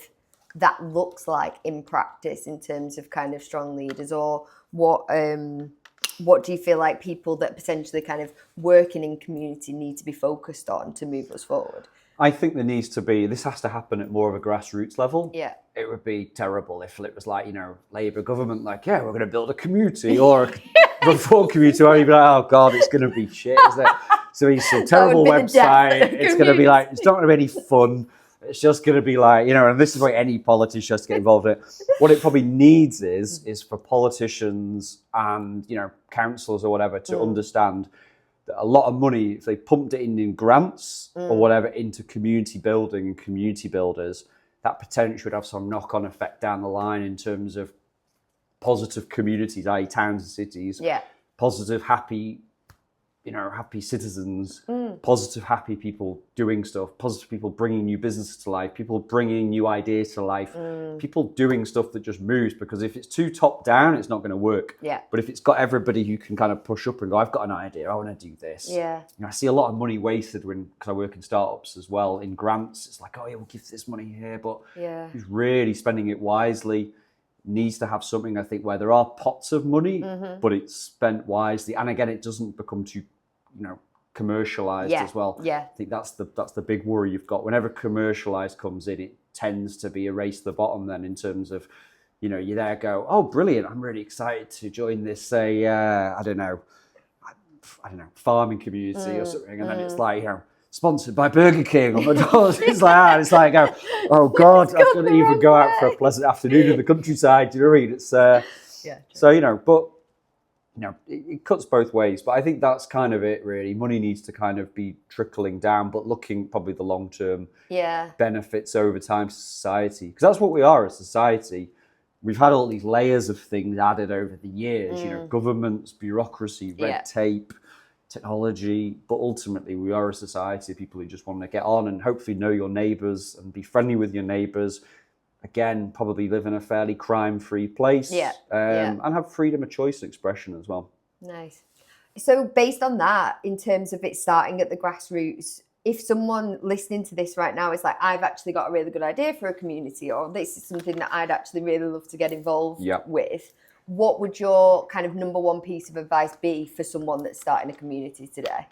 that looks like in practice in terms of kind of strong leaders, or what do you feel like people that potentially kind of working in community need to be focused on to move us forward? I think this has to happen at more of a grassroots level. Yeah. It would be terrible if it was like, Labour government, like, we're going to build a community or a reform community, or you'd be like, oh God, it's going to be shit, isn't it? So it's a terrible website. It's going to be like, it's not going to be any fun. It's just going to be like, and this is why any politician has to get involved in it. What it probably needs is for politicians and, councillors or whatever to understand that a lot of money, if they pumped it in grants or whatever into community building and community builders, that potentially would have some knock-on effect down the line in terms of positive communities, i.e. towns and cities, positive, happy citizens, positive, happy people doing stuff, positive people bringing new businesses to life, people bringing new ideas to life, people doing stuff that just moves, because if it's too top down, it's not going to work. Yeah. But if it's got everybody who can kind of push up and go, I've got an idea, I want to do this. Yeah. I see a lot of money wasted because I work in startups as well, in grants. It's like, we'll give this money here, but who's really spending it wisely needs to have something, I think, where there are pots of money, but it's spent wisely. And again, it doesn't become too commercialized as well. Yeah. I think that's the big worry you've got. Whenever commercialized comes in, it tends to be a race to the bottom then, in terms of, you there go, oh, brilliant, I'm really excited to join this, say, I don't know, farming community or something. And then it's like, sponsored by Burger King or McDonald's. It's like, oh God, I couldn't even go out for a pleasant afternoon in the countryside. Do you know what I mean? It's, so, but, it cuts both ways, but I think that's kind of it, really. Money needs to kind of be trickling down, but looking probably the long-term benefits over time to society. Because that's what we are as society. We've had all these layers of things added over the years, governments, bureaucracy, red tape, technology, but ultimately we are a society of people who just want to get on and hopefully know your neighbours and be friendly with your neighbours. Again, probably live in a fairly crime-free place and have freedom of choice and expression as well. Nice. So based on that, in terms of it starting at the grassroots, if someone listening to this right now is like, I've actually got a really good idea for a community, or this is something that I'd actually really love to get involved with, what would your kind of number one piece of advice be for someone that's starting a community today?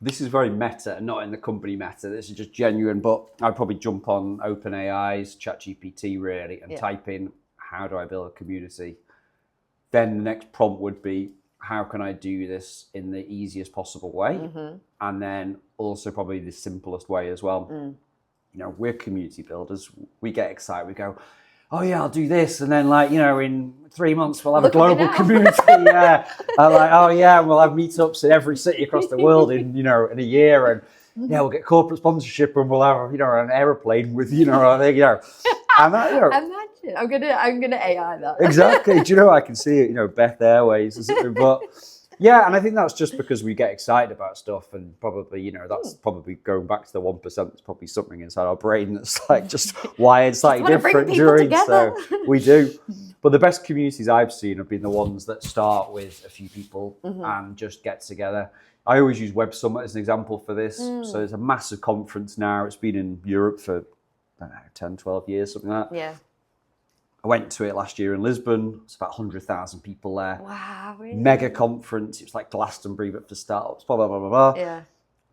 This is very meta and not in the company meta. This is just genuine, but I'd probably jump on OpenAI's ChatGPT really and type in, how do I build a community? Then the next prompt would be, how can I do this in the easiest possible way? And then also probably the simplest way as well. You know, we're community builders. We get excited. We go, oh yeah, I'll do this. And then like, you know, in 3 months, we'll have a global community. Yeah. I'm like, oh yeah, we'll have meetups in every city across the world in a year. And yeah, we'll get corporate sponsorship and we'll have, an airplane with, I think, and that, Imagine. I'm gonna AI that. Exactly. Do you know, I can see it, Beth Airways, but yeah, and I think that's just because we get excited about stuff, and probably, that's probably going back to the 1%. There's probably something inside our brain that's like just wired slightly different during. So we do. But the best communities I've seen have been the ones that start with a few people and just get together. I always use Web Summit as an example for this. So it's a massive conference now. It's been in Europe for, I don't know, 10, 12 years, something like that. Yeah. I went to it last year in Lisbon. It's about 100,000 people there. Wow, really? Mega conference. It was like Glastonbury, but for startups, blah, blah, blah, blah, blah. Yeah.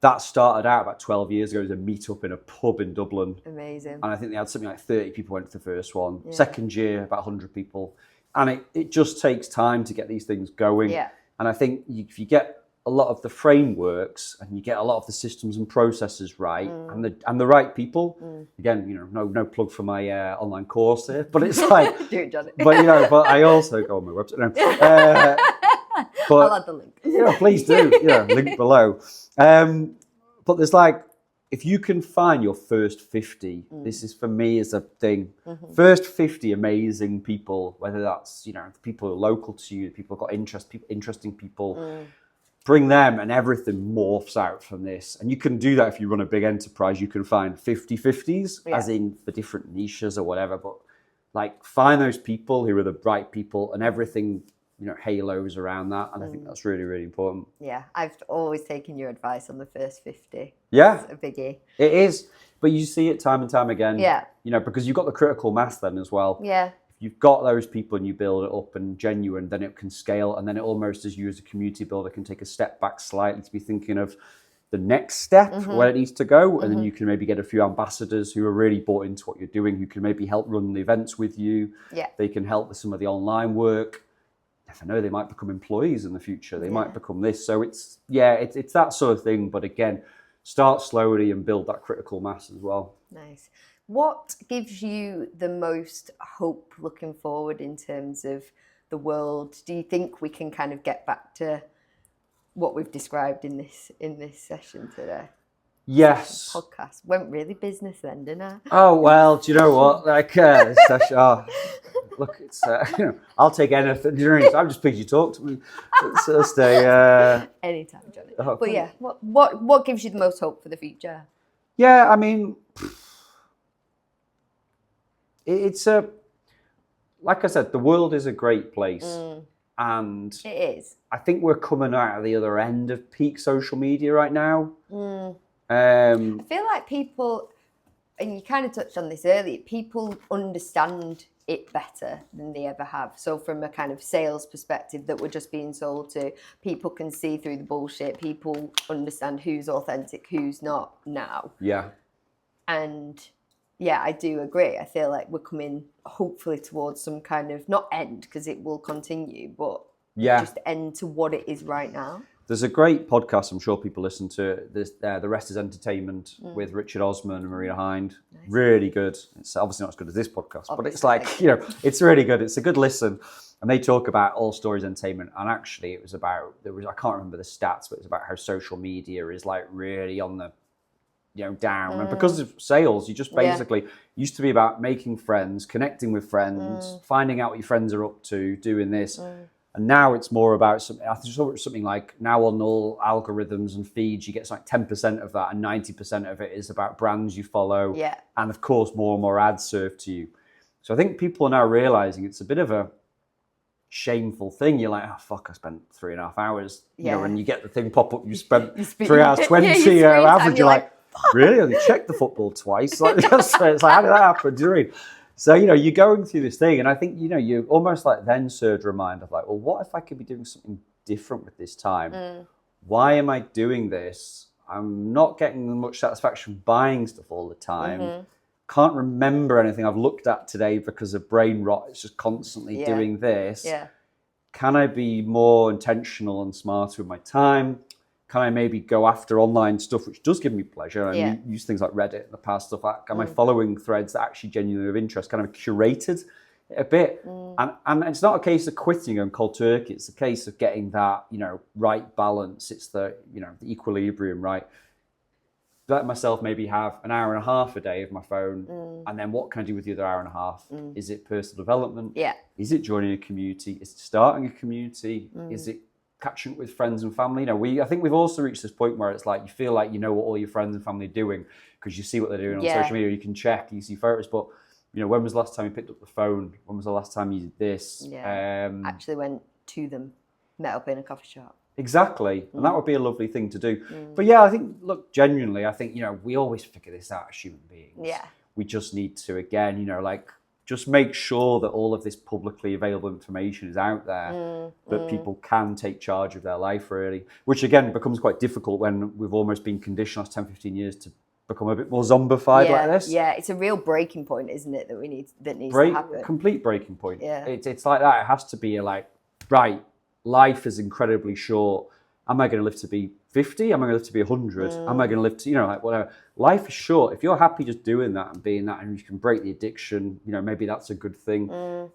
That started out about 12 years ago as a meetup in a pub in Dublin. Amazing. And I think they had something like 30 people went to the first one. Yeah. Second year, about 100 people. And it just takes time to get these things going. Yeah. And I think if you get a lot of the frameworks and you get a lot of the systems and processes right and the right people, again, no plug for my online course here, but it's like, do it, Jonny. But I also go on my website. No. But, I'll add the link. Please do. Link below. But there's like, if you can find your first 50, this is for me is a thing. First 50 amazing people, whether that's the people who are local to you, people who've got interesting people. Bring them and everything morphs out from this. And you can do that if you run a big enterprise. You can find 50/50s, as in for different niches or whatever. But like find those people who are the right people and everything, halos around that. And I think that's really, really important. Yeah, I've always taken your advice on the first 50. Yeah. It's a biggie. It is. But you see it time and time again. Yeah. Because you've got the critical mass then as well. Yeah. You've got those people and you build it up and genuine, then it can scale. And then it almost, as you as a community builder, can take a step back slightly to be thinking of the next step, where it needs to go. And then you can maybe get a few ambassadors who are really bought into what you're doing, who can maybe help run the events with you. Yeah. They can help with some of the online work. Never know, they might become employees in the future. They might become this. So it's that sort of thing. But again, start slowly and build that critical mass as well. Nice. What gives you the most hope looking forward in terms of the world? Do you think we can kind of get back to what we've described in this session today? Yes. Podcast went really business then, didn't I? Oh well, do you know what? Like this session. Look, it's I'll take anything. I'm just pleased you talked to me. It's Thursday. Anytime, Jonny. Oh, but yeah, what gives you the most hope for the future? Yeah, I mean. It's like I said, the world is a great place, and it is. I think we're coming out of the other end of peak social media right now. I feel like people, and you kind of touched on this earlier, people understand it better than they ever have. So from a kind of sales perspective that we're just being sold to, people can see through the bullshit. People understand who's authentic, who's not now. Yeah. And yeah, I do agree. I feel like we're coming hopefully towards some kind of, not end because it will continue, but just end to what it is right now. There's a great podcast I'm sure people listen to. This, The Rest is Entertainment with Richard Osman and Marina Hind. Nice. Really good. It's obviously not as good as this podcast, but it's like, it's really good. It's a good listen. And they talk about all stories entertainment. And actually it was about, I can't remember the stats, but it was about how social media is like really on the, down. And because of sales, you just basically used to be about making friends, connecting with friends, finding out what your friends are up to, doing this. And now it's more about something like now on all algorithms and feeds, you get like 10% of that and 90% of it is about brands you follow. Yeah. And of course, more and more ads served to you. So I think people are now realizing it's a bit of a shameful thing. You're like, oh, fuck, I spent 3.5 hours. When you get the thing pop up, you spent 3 hours 20 average. You're like, really? I only checked the football twice. Like, it's like, how did that happen? Do you know what I mean? So, you're going through this thing, and I think, you almost like then surge a remind of like, well, what if I could be doing something different with this time? Why am I doing this? I'm not getting much satisfaction buying stuff all the time. Can't remember anything I've looked at today because of brain rot. It's just constantly doing this. can I be more intentional and smarter with my time? Can I maybe go after online stuff which does give me pleasure? I use things like Reddit in the past, stuff like, am I following threads that actually genuinely of interest? Kind of curated it a bit. And it's not a case of quitting on cold turkey. It's a case of getting that, right balance. It's the, the equilibrium, right? Let myself maybe have an hour and a half a day of my phone. And then what can I do with the other hour and a half? Is it personal development? Yeah. Is it joining a community? Is it starting a community? Is it catching up with friends and family? I think we've also reached this point where it's like you feel like you know what all your friends and family are doing because you see what they're doing on social media. You can check, you see photos, but when was the last time you picked up the phone? When was the last time you did this? Actually went to them, met up in a coffee shop. Exactly, and that would be a lovely thing to do. But yeah, I think, look, genuinely, I think we always figure this out as human beings. Yeah, we just need to, again, just make sure that all of this publicly available information is out there, that people can take charge of their life, really, which again becomes quite difficult when we've almost been conditioned last 10, 15 years to become a bit more zombified like this. Yeah, it's a real breaking point, isn't it, that needs to happen. Complete breaking point. Yeah. It's like that. It has to be right, life is incredibly short. Am I going to live to be 50? Am I going to live to be 100? Am I going to live to, whatever. Life is short. If you're happy just doing that and being that and you can break the addiction, maybe that's a good thing.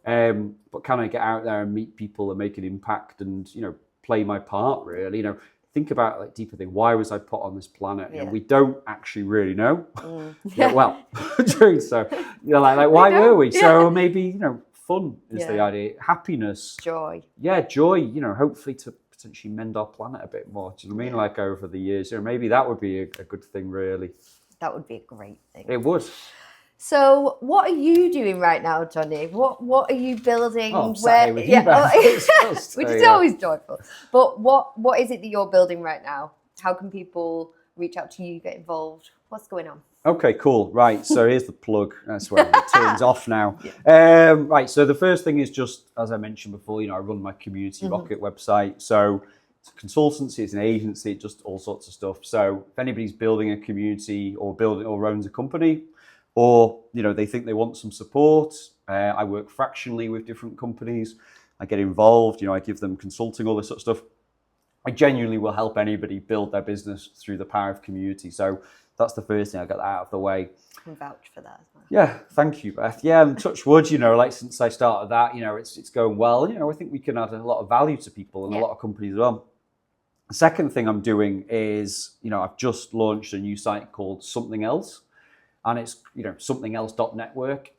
But can I get out there and meet people and make an impact and, play my part, really? Think about deeper thing. Why was I put on this planet? We don't actually really know. Well, true. So, why were we? Yeah. So maybe, fun is the idea. Happiness. Joy. Yeah, joy, hopefully to potentially mend our planet a bit more. Do you know what I mean? Like over the years, maybe that would be a good thing, really. That would be a great thing. It would. So, what are you doing right now, Jonny? What are you building? Oh, I'm with you, which is always joyful. But what is it that you're building right now? How can people reach out to you, get involved? What's going on? Okay, cool. Right, so here's the plug. That's where it turns off now. Right, so the first thing is just, as I mentioned before, I run my Community Rocket website. So it's a consultancy, it's an agency, just all sorts of stuff. So if anybody's building a community or owns a company, or they think they want some support, I work fractionally with different companies. I get involved, I give them consulting, all this sort of stuff. I genuinely will help anybody build their business through the power of community. So that's the first thing. I got that out of the way. I can vouch for that as well. Yeah, thank you, Beth. Yeah, and touch wood, since I started that, it's going well. I think we can add a lot of value to people and a lot of companies as well. The second thing I'm doing is, I've just launched a new site called Something Else. And it's, somethingelse.network.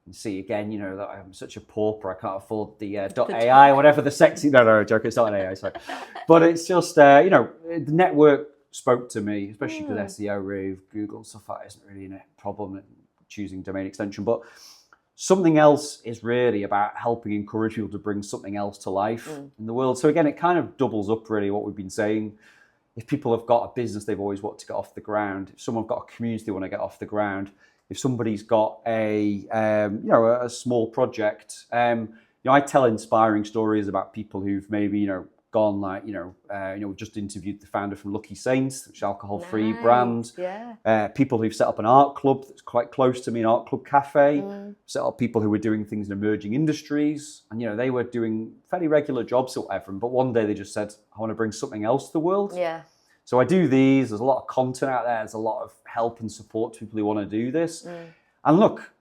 You see again, that I'm such a pauper. I can't afford the .ai, whatever the sexy. No, joke. It's not an AI site, but it's just the network spoke to me, especially because SEO, really, Google stuff like that isn't really a problem in choosing domain extension. But Something Else is really about helping encourage people to bring something else to life in the world. So again, it kind of doubles up really what we've been saying. If people have got a business they've always wanted to get off the ground, if someone's got a community they want to get off the ground, if somebody's got a small project, I tell inspiring stories about people who've maybe gone just interviewed the founder from Lucky Saints, which is an alcohol-free brand. Yeah. People who've set up an art club that's quite close to me, an art club cafe. Set up people who were doing things in emerging industries, and they were doing fairly regular jobs or whatever. But one day they just said, "I want to bring something else to the world." Yeah. So I do these. There's a lot of content out there. There's a lot of help and support to people who want to do this. And look,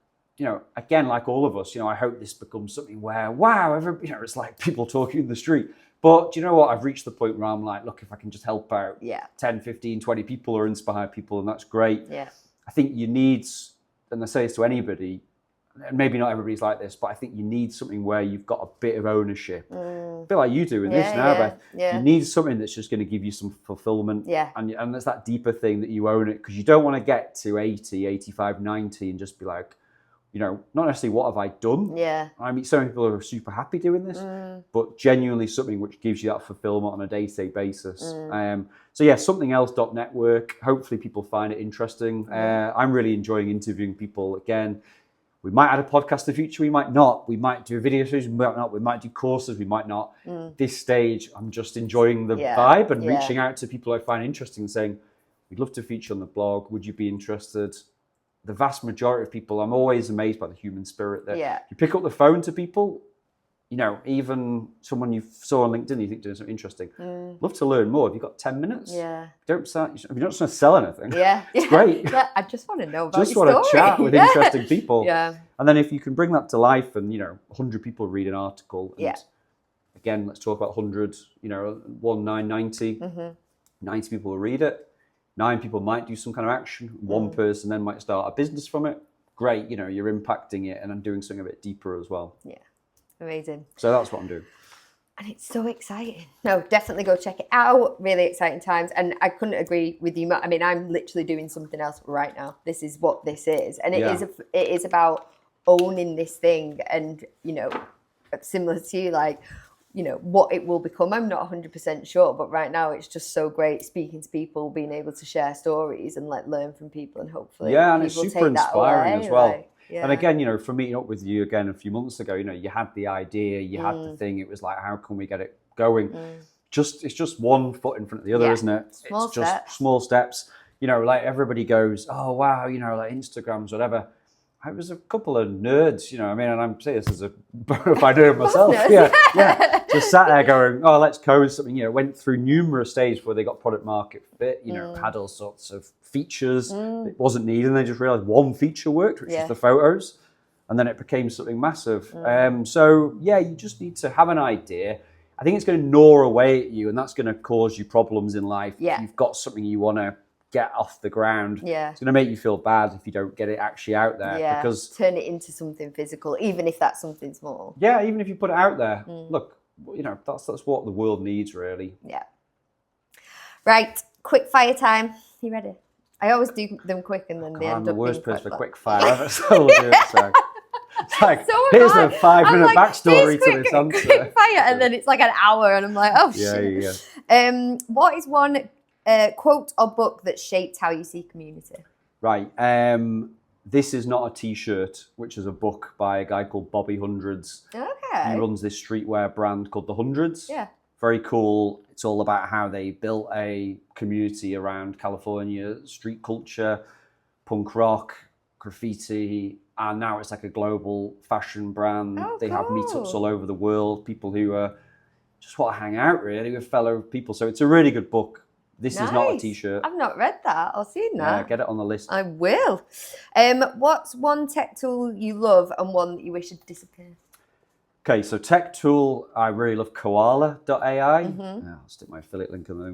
again, like all of us, I hope this becomes something where, wow, it's like people talking in the street. But do you know what? I've reached the point where I'm like, look, if I can just help out 10, 15, 20 people or inspire people, and that's great. Yeah. I think you need, and I say this to anybody, and maybe not everybody's like this, but I think you need something where you've got a bit of ownership. A bit like you do in this now, Beth. Yeah. You need something that's just going to give you some fulfillment. Yeah. And there's that deeper thing that you own it, because you don't want to get to 80, 85, 90 and just be like, not necessarily what have I done. Yeah. I mean, some people are super happy doing this, but genuinely something which gives you that fulfillment on a day-to-day basis. So yeah, somethingelse.network. Hopefully people find it interesting. I'm really enjoying interviewing people again. We might add a podcast in the future, we might not. We might do a video series, we might not. We might do courses, we might not. This stage, I'm just enjoying the vibe and reaching out to people I find interesting and saying, we'd love to feature on the blog. Would you be interested? The vast majority of people, I'm always amazed by the human spirit that you pick up the phone to people you know, even someone you saw on LinkedIn, you think doing something interesting. Love to learn more. Have you got 10 minutes? Yeah. Don't start, if you're not just going to sell anything. Yeah. It's great. Yeah. I just want to know about Just your want to story. chat with interesting people. Yeah. And then if you can bring that to life and, you know, 100 people read an article. And again, let's talk about 100, you know, 90. 90 people will read it. 9 people might do some kind of action. 1 person then might start a business from it. Great. You know, you're impacting it and I'm doing something a bit deeper as well. Yeah. Amazing. So that's what I'm doing. And it's so exciting. No, definitely go check it out. Really exciting times. And I couldn't agree with you more. I mean, I'm literally doing something else right now. This is what this is. And it is about owning this thing and, you know, similar to you, like, you know, what it will become. I'm not 100% sure, but right now it's just so great speaking to people, being able to share stories and like learn from people and hopefully and people it's super inspiring away, as well. Like, and again, you know, from meeting up with you again a few months ago, you know, you had the idea, you had the thing. It was like, how can we get it going? It's just one foot in front of the other, isn't it? It's just small steps. You know, like everybody goes, oh wow, you know, like Instagrams, whatever. I was a couple of nerds, you know. I mean, and I'm saying this as a bona fide nerd myself. Just sat there going, oh, let's code something. You know, went through numerous stages where they got product market fit. You know, had all sorts of features. It wasn't needed, and they just realized one feature worked, which is the photos, and then it became something massive. So yeah, you just need to have an idea. I think it's going to gnaw away at you, and that's going to cause you problems in life. Yeah. If you've got something you want to get off the ground. Yeah. It's going to make you feel bad if you don't get it actually out there. Yeah. Because turn it into something physical, even if that's something small. Yeah, even if you put it out there. Look, you know, that's what the world needs, really. Yeah. Right, quick fire time. You ready? I always do them quick and then they end up being I'm the worst person for quite quick fire ever, so we'll do it. So. It's like, here's a 5-minute backstory to this answer. Quick fire, and then it's like an hour and I'm like, oh shit. Yeah. What is one quote or book that shaped how you see community? Right. This is not a T-shirt, which is a book by a guy called Bobby Hundreds. Okay. He runs this streetwear brand called The Hundreds. Yeah. Very cool. It's all about how they built a community around California, street culture, punk rock, graffiti, and now it's like a global fashion brand. They have meetups all over the world, people who just want to hang out really with fellow people. So it's a really good book. This is not a T-shirt. I've not read that or seen that. Yeah, get it on the list. I will. What's one tech tool you love and one that you wish had disappeared? Okay, so tech tool, I really love koala.ai. I'll stick my affiliate link in there.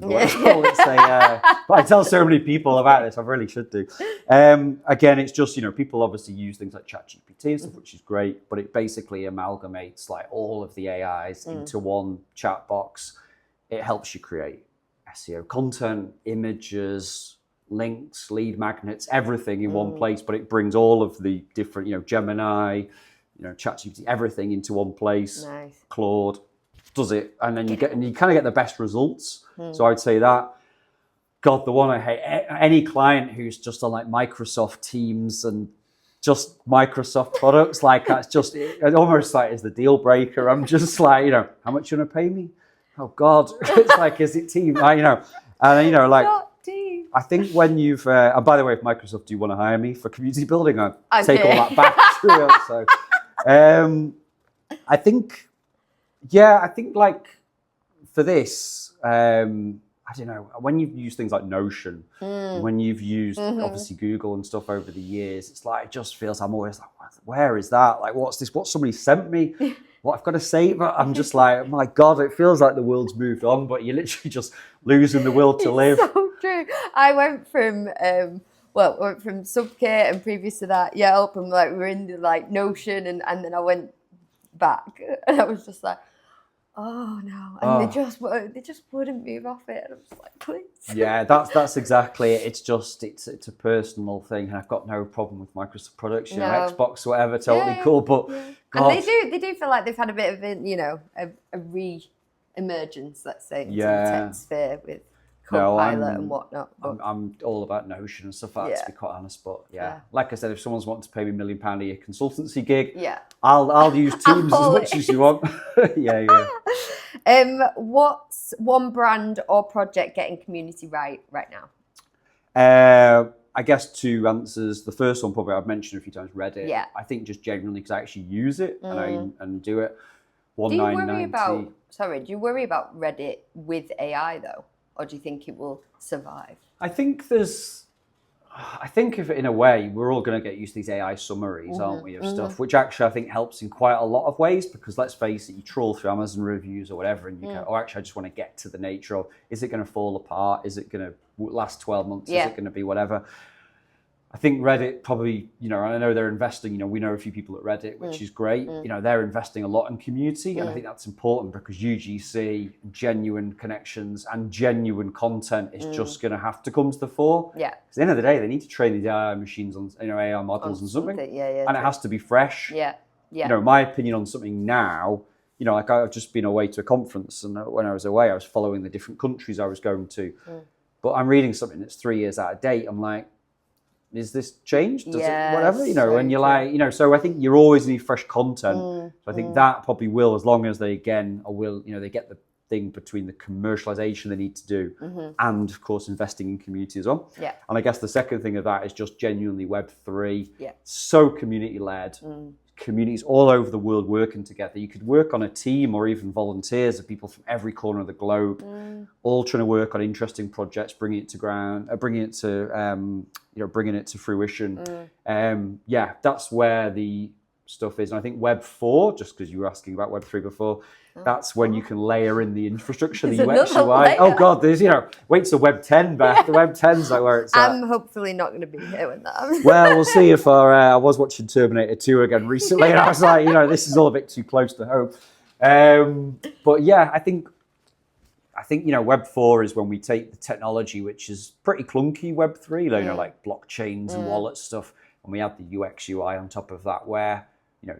But I tell so many people about this, I really should do. Again, it's just, you know, people obviously use things like ChatGPT and stuff, which is great, but it basically amalgamates like all of the AIs into one chat box. It helps you create SEO content, images, links, lead magnets, everything in one place, but it brings all of the different, you know, Gemini, you know, ChatGPT, everything into one place. Nice. Claude does it, and then you kind of get the best results. So I'd say that. God, the one I hate, any client who's just on like Microsoft Teams and just Microsoft products, like that's just, it almost like is the deal breaker. I'm just like, you know, how much you want to pay me? Oh God, it's like, is it Teams? You know, and you know, like, I think when you've, and by the way, if Microsoft do want to hire me for community building, I take all that back. So, I think like for this, I don't know, when you've used things like Notion, when you've used obviously Google and stuff over the years, it's like, it just feels, I'm always like, where is that? Like, what's this? What somebody sent me? What I've got to say? But I'm just like, oh my God, it feels like the world's moved on, but you're literally just losing the will to live. So true. I went from, Subkit and previous to that, Yelp, and like we were in the like Notion, and then I went back, and I was just like, oh no, and they just wouldn't move off it, and I'm just like, please. Yeah, that's exactly it. It's just it's a personal thing, and I've got no problem with Microsoft products, you know, Xbox, whatever, totally cool. But God. And they do feel like they've had a bit of a re-emergence, let's say, into the tech sphere with Copilot and whatnot. I'm all about Notion and stuff like that, to be quite honest. But like I said, if someone's wanting to pay me £1 million a year consultancy gig, I'll use Teams as much as you want. What's one brand or project getting community right now? I guess 2 answers. The first one probably I've mentioned a few times, Reddit. Yeah. I think just genuinely because I actually use it and do it. Do you worry about Reddit with AI though? Or do you think it will survive? I think if in a way we're all going to get used to these AI summaries, aren't we, of stuff, which actually I think helps in quite a lot of ways, because let's face it, you trawl through Amazon reviews or whatever and you go, oh, actually I just want to get to the nature of, is it going to fall apart? Is it going to last 12 months? Is it going to be whatever? I think Reddit probably, and I know they're investing, we know a few people at Reddit, which is great. They're investing a lot in community. And I think that's important because UGC, genuine connections and genuine content is just going to have to come to the fore. Yeah. Because at the end of the day, they need to train these AI machines on, AI models and something. And it has to be fresh. Yeah. My opinion on something now, like I've just been away to a conference, and when I was away, I was following the different countries I was going to. But I'm reading something that's 3 years out of date. I'm like, is this changed? Does it whatever? And you're like, so I think you're always need fresh content. So I think that probably will, as long as they again will, they get the thing between the commercialization they need to do and of course investing in community as well. Yeah. And I guess the second thing of that is just genuinely Web3. Yeah. So community led. Communities all over the world working together. You could work on a team or even volunteers of people from every corner of the globe, all trying to work on interesting projects, bringing it to fruition. That's where the stuff is. And I think Web 4, just because you were asking about Web 3 before, that's when you can layer in the infrastructure, the UX, UI. Oh God, there's, wait till Web 10, Beth. The Web 10's like where it's at. I'm hopefully not going to be here when that. Well, we'll see if I was watching Terminator 2 again recently, and I was like, this is all a bit too close to home. But yeah, I think Web 4 is when we take the technology, which is pretty clunky, Web 3, like blockchains and wallet stuff, and we add the UX, UI on top of that, where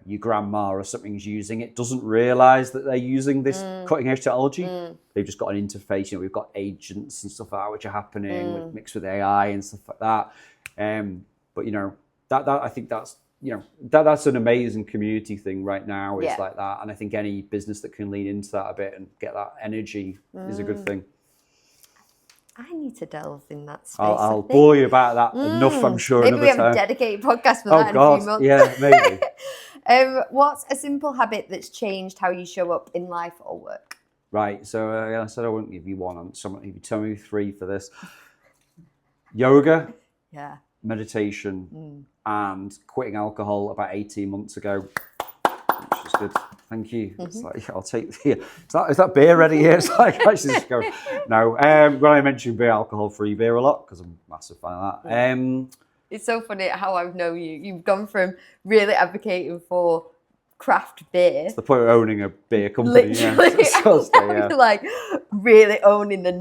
your grandma or something's using it, doesn't realize that they're using this cutting edge technology. They've just got an interface. We've got agents and stuff like that which are happening mixed with AI and stuff like that. But that I think that's that's an amazing community thing right now. It's like that, and I think any business that can lean into that a bit and get that energy is a good thing. I need to delve in that space. I'll bore you about that enough, I'm sure. Maybe we have a dedicated podcast for that in a few months. Yeah, maybe. What's a simple habit that's changed how you show up in life or work? Right, so I said I wouldn't give you one. If you tell me 3 for this. Yoga, meditation, and quitting alcohol about 18 months ago, which is good. Thank you. It's like, I'll take the... Is that beer ready here? It's like, I should just go. No, when I mention beer, alcohol-free beer a lot, because I'm a massive fan of that. It's so funny how I've known you. You've gone from really advocating for craft beer. It's the point of owning a beer company. Literally, like really owning the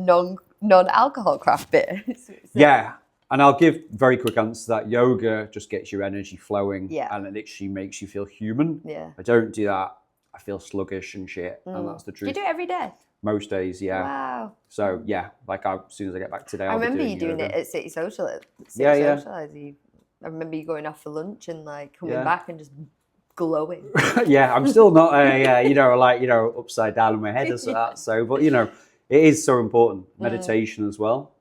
non-alcohol craft beer. Yeah. And I'll give very quick answer to that. Yoga just gets your energy flowing and it literally makes you feel human. Yeah. I don't do that, I feel sluggish and shit. And that's the truth. Do you do it every day? Most days, yeah. Wow. So yeah, like as soon as I get back today, I remember you doing it at City Social. I remember you going off for lunch and like coming back and just glowing. Yeah, I'm still not upside down in my head or that. So, but it is so important. Meditation as well.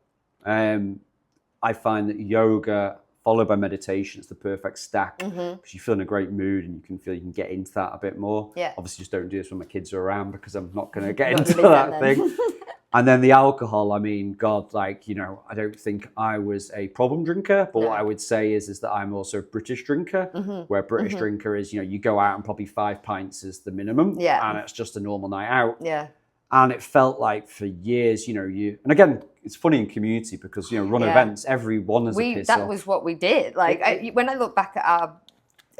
I find that yoga followed by meditation is the perfect stack because you feel in a great mood and you can feel you can get into that a bit more. Yeah. Obviously, just don't do this when my kids are around because I'm not going to get into that thing. And then the alcohol, I mean, God, I don't think I was a problem drinker, but what I would say is that I'm also a British drinker, where British drinker is, you go out and probably 5 pints is the minimum, and it's just a normal night out. Yeah. And it felt like for years, and again, it's funny in community because, run events, everyone is a piss off. That was what we did. Like, when I look back at our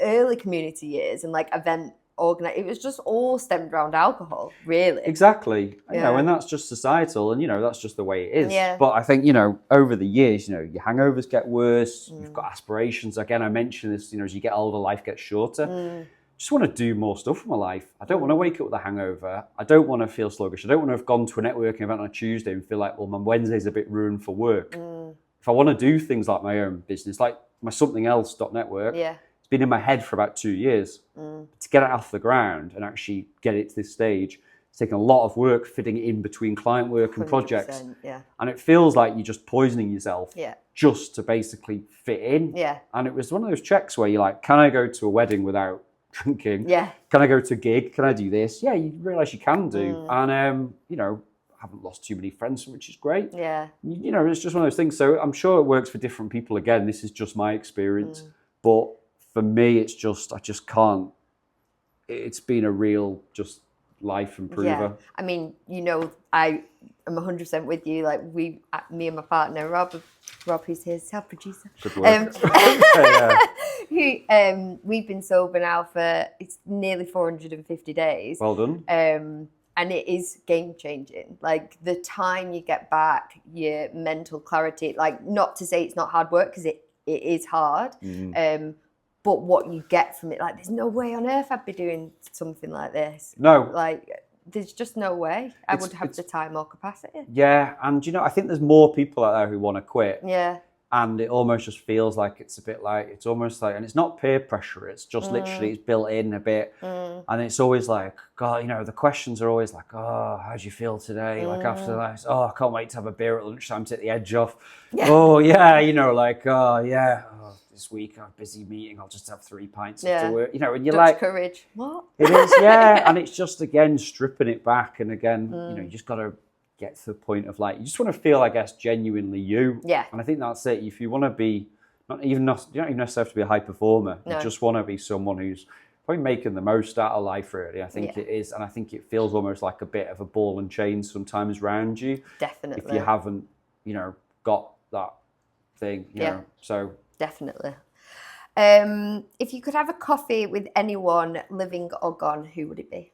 early community years and like event organized, it was just all stemmed around alcohol, really. Exactly. And that's just societal and, that's just the way it is. Yeah. But I think, over the years, your hangovers get worse. You've got aspirations. Again, I mentioned this, as you get older, life gets shorter. Just want to do more stuff in my life. I don't want to wake up with a hangover. I don't want to feel sluggish. I don't want to have gone to a networking event on a Tuesday and feel like, well, my Wednesday's a bit ruined for work. If I want to do things like my own business, like my something else.network, it's been in my head for about 2 years. To get it off the ground and actually get it to this stage, it's taken a lot of work fitting it in between client work and projects. And it feels like you're just poisoning yourself just to basically fit in. And it was one of those checks where you're like, can I go to a wedding without drinking? Yeah. Can I go to a gig? Can I do this? Yeah, you realise you can do. And, you know, I haven't lost too many friends, which is great. Yeah. You know, it's just one of those things. So I'm sure it works for different people. Again, this is just my experience. But for me, it's just, I just can't. It's been a real just life improver. Yeah. I mean, you know, I am 100% with you. Like me and my partner, Rob, who's here, self-producer. Good work. We've been sober now for, it's nearly 450 days. Well done. And it is game changing. Like the time you get back, your mental clarity, like not to say it's not hard work, because it is hard. But what you get from it, like there's no way on earth I'd be doing something like this. No. Like there's just no way I would have the time or capacity. Yeah, and you know, I think there's more people out there who want to quit. Yeah. And it almost just feels like it's a bit like, it's almost like, and it's not peer pressure, it's just literally, it's built in a bit. And it's always like, God, you know, the questions are always like, oh, how do you feel today? Like after that, oh, I can't wait to have a beer at lunchtime, take the edge off. Yeah. Oh, yeah, you know, like, oh, yeah, this week I have a busy meeting, I'll just have 3 pints after work. You know, and you're Dutch like, courage. What? It is, yeah. And it's just, again, stripping it back. And again, you know, you just got to get to the point of like, you just want to feel, I guess, genuinely you. Yeah. And I think that's it. If you want to be, you don't even necessarily have to be a high performer. No. You just want to be someone who's probably making the most out of life, really. I think it is. And I think it feels almost like a bit of a ball and chain sometimes around you. Definitely. If you haven't, you know, got that thing, you know, so. Definitely. If you could have a coffee with anyone, living or gone, who would it be?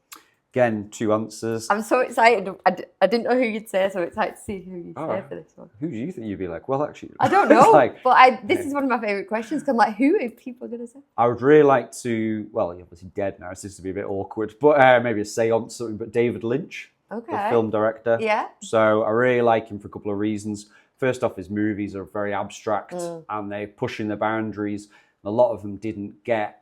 Again, 2 answers. I'm so excited. I didn't know who you'd say, so it's excited to see who you'd say for this one. Who do you think you'd be like? Well, actually, I don't know. Like, but this is one of my favourite questions. Cause I'm like, who are people going to say? I would really like to, well, you're obviously dead now, so this would be a bit awkward, but maybe a seance, something, but David Lynch, the film director. Yeah. So I really like him for a couple of reasons. First off, his movies are very abstract and they're pushing the boundaries. A lot of them didn't get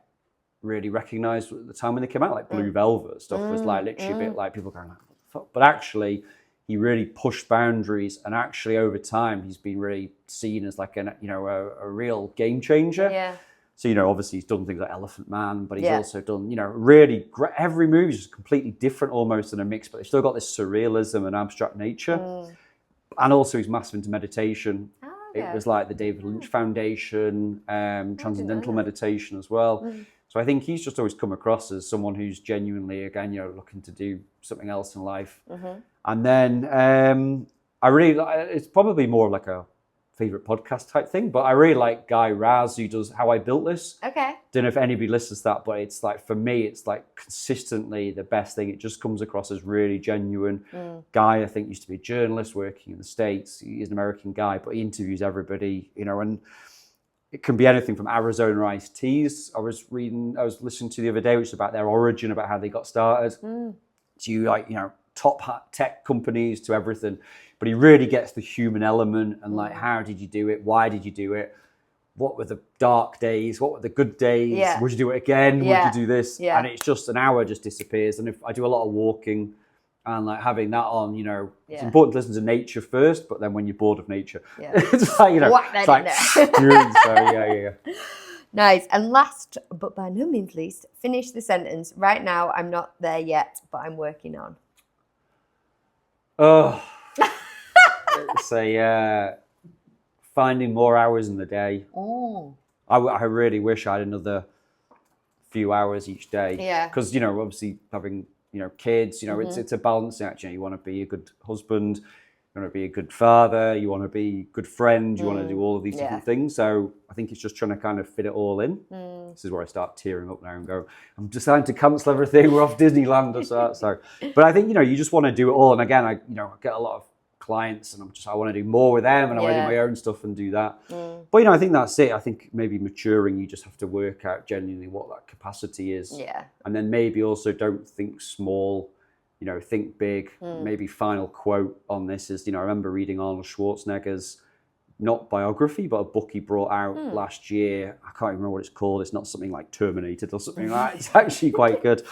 really recognised at the time when they came out, like Blue Velvet stuff was like literally a bit like people going like, fuck. But actually, he really pushed boundaries, and actually over time, he's been really seen as like a real game changer. Yeah. So, you know, obviously he's done things like Elephant Man, but he's also done, you know, really every movie is just completely different almost in a mix, but they've still got this surrealism and abstract nature. And also he's massive into meditation. It was like the David Lynch Foundation, transcendental meditation as well. So I think he's just always come across as someone who's genuinely, again, you know, looking to do something else in life. And then I really, it's probably more like a favorite podcast type thing, but I really like Guy Raz, who does How I Built This. Okay. Don't know if anybody listens to that, but it's like, for me, it's like consistently the best thing. It just comes across as really genuine. Guy, I think, used to be a journalist working in the States. He's an American guy, but he interviews everybody, you know, and it can be anything from Arizona iced teas. I was listening to the other day, which is about their origin, about how they got started, to like, you know, top tech companies, to everything. But he really gets the human element and like, how did you do it? Why did you do it? What were the dark days? What were the good days? Yeah. Would you do it again? Would you do this? Yeah. And it's just an hour just disappears. And if I do a lot of walking and like having that on, you know, it's important to listen to nature first, but then when you're bored of nature, it's like, you know, it's like, so yeah. Nice. And last, but by no means least, finish the sentence. Right now, I'm not there yet, but I'm working on. Oh, say finding more hours in the day. I really wish I had another few hours each day. Yeah. Because, you know, obviously having, you know, kids, you know, it's a balancing act. You know, you want to be a good husband, you want to be a good father, you want to be a good friend, you want to do all of these different things. So I think it's just trying to kind of fit it all in. This is where I start tearing up now and go, I'm deciding to cancel everything. We're off Disneyland or so. But I think, you know, you just want to do it all. And again, I get a lot of clients and I want to do more with them and I want to do my own stuff and do that. But, you know, I think that's it. I think maybe maturing, you just have to work out genuinely what that capacity is. Yeah. And then maybe also don't think small, you know, think big. Maybe final quote on this is, you know, I remember reading Arnold Schwarzenegger's, not biography, but a book he brought out last year. I can't remember what it's called. It's not something like Terminated or something like that. It's actually quite good.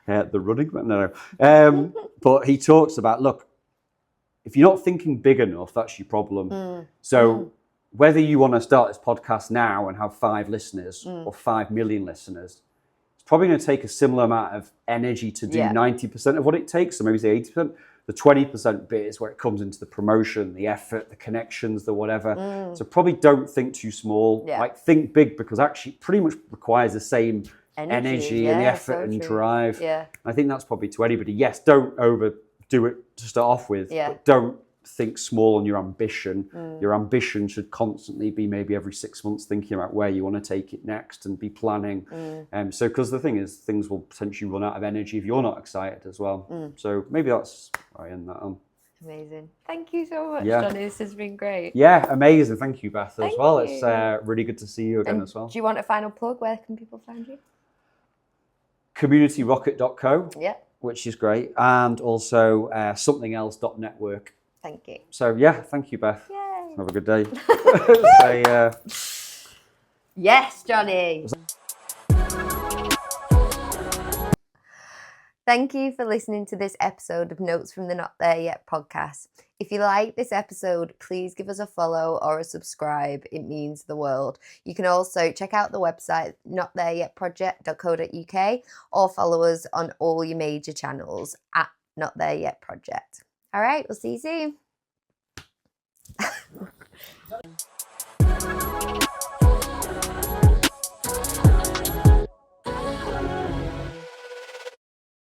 The Running Man, no. But he talks about, look, if you're not thinking big enough, that's your problem. So whether you want to start this podcast now and have 5 listeners or 5 million listeners, it's probably going to take a similar amount of energy to do Yeah. 90% of what it takes. So maybe say 80%. The 20% bit is where it comes into the promotion, the effort, the connections, the whatever. So probably don't think too small. Yeah. Like think big, because actually it pretty much requires the same energy and the Yeah, effort so and true. drive. Yeah. I think that's probably to anybody. Yes, don't overdo it to start off with, Yeah. but don't think small on your ambition. Your ambition should constantly be maybe every 6 months thinking about where you want to take it next and be planning. So because the thing is, things will potentially run out of energy if you're not excited as well. So maybe that's where I end that on. Amazing. Thank you so much, Yeah. Jonny. This has been great. Yeah, amazing. Thank you, Beth, as Thank well. you. It's really good to see you again And as well. do you want a final plug? Where can people find you? CommunityRocket.co, Yeah. which is great, and also somethingelse.network. Thank you. So yeah, thank you, Beth. Yay. Have a good day. Yes, Jonny. Thank you for listening to this episode of Notes from the Not There Yet podcast. If you like this episode, please give us a follow or a subscribe. It means the world. You can also check out the website notthereyetproject.co.uk or follow us on all your major channels at Not There Yet Project. All right, we'll see you soon.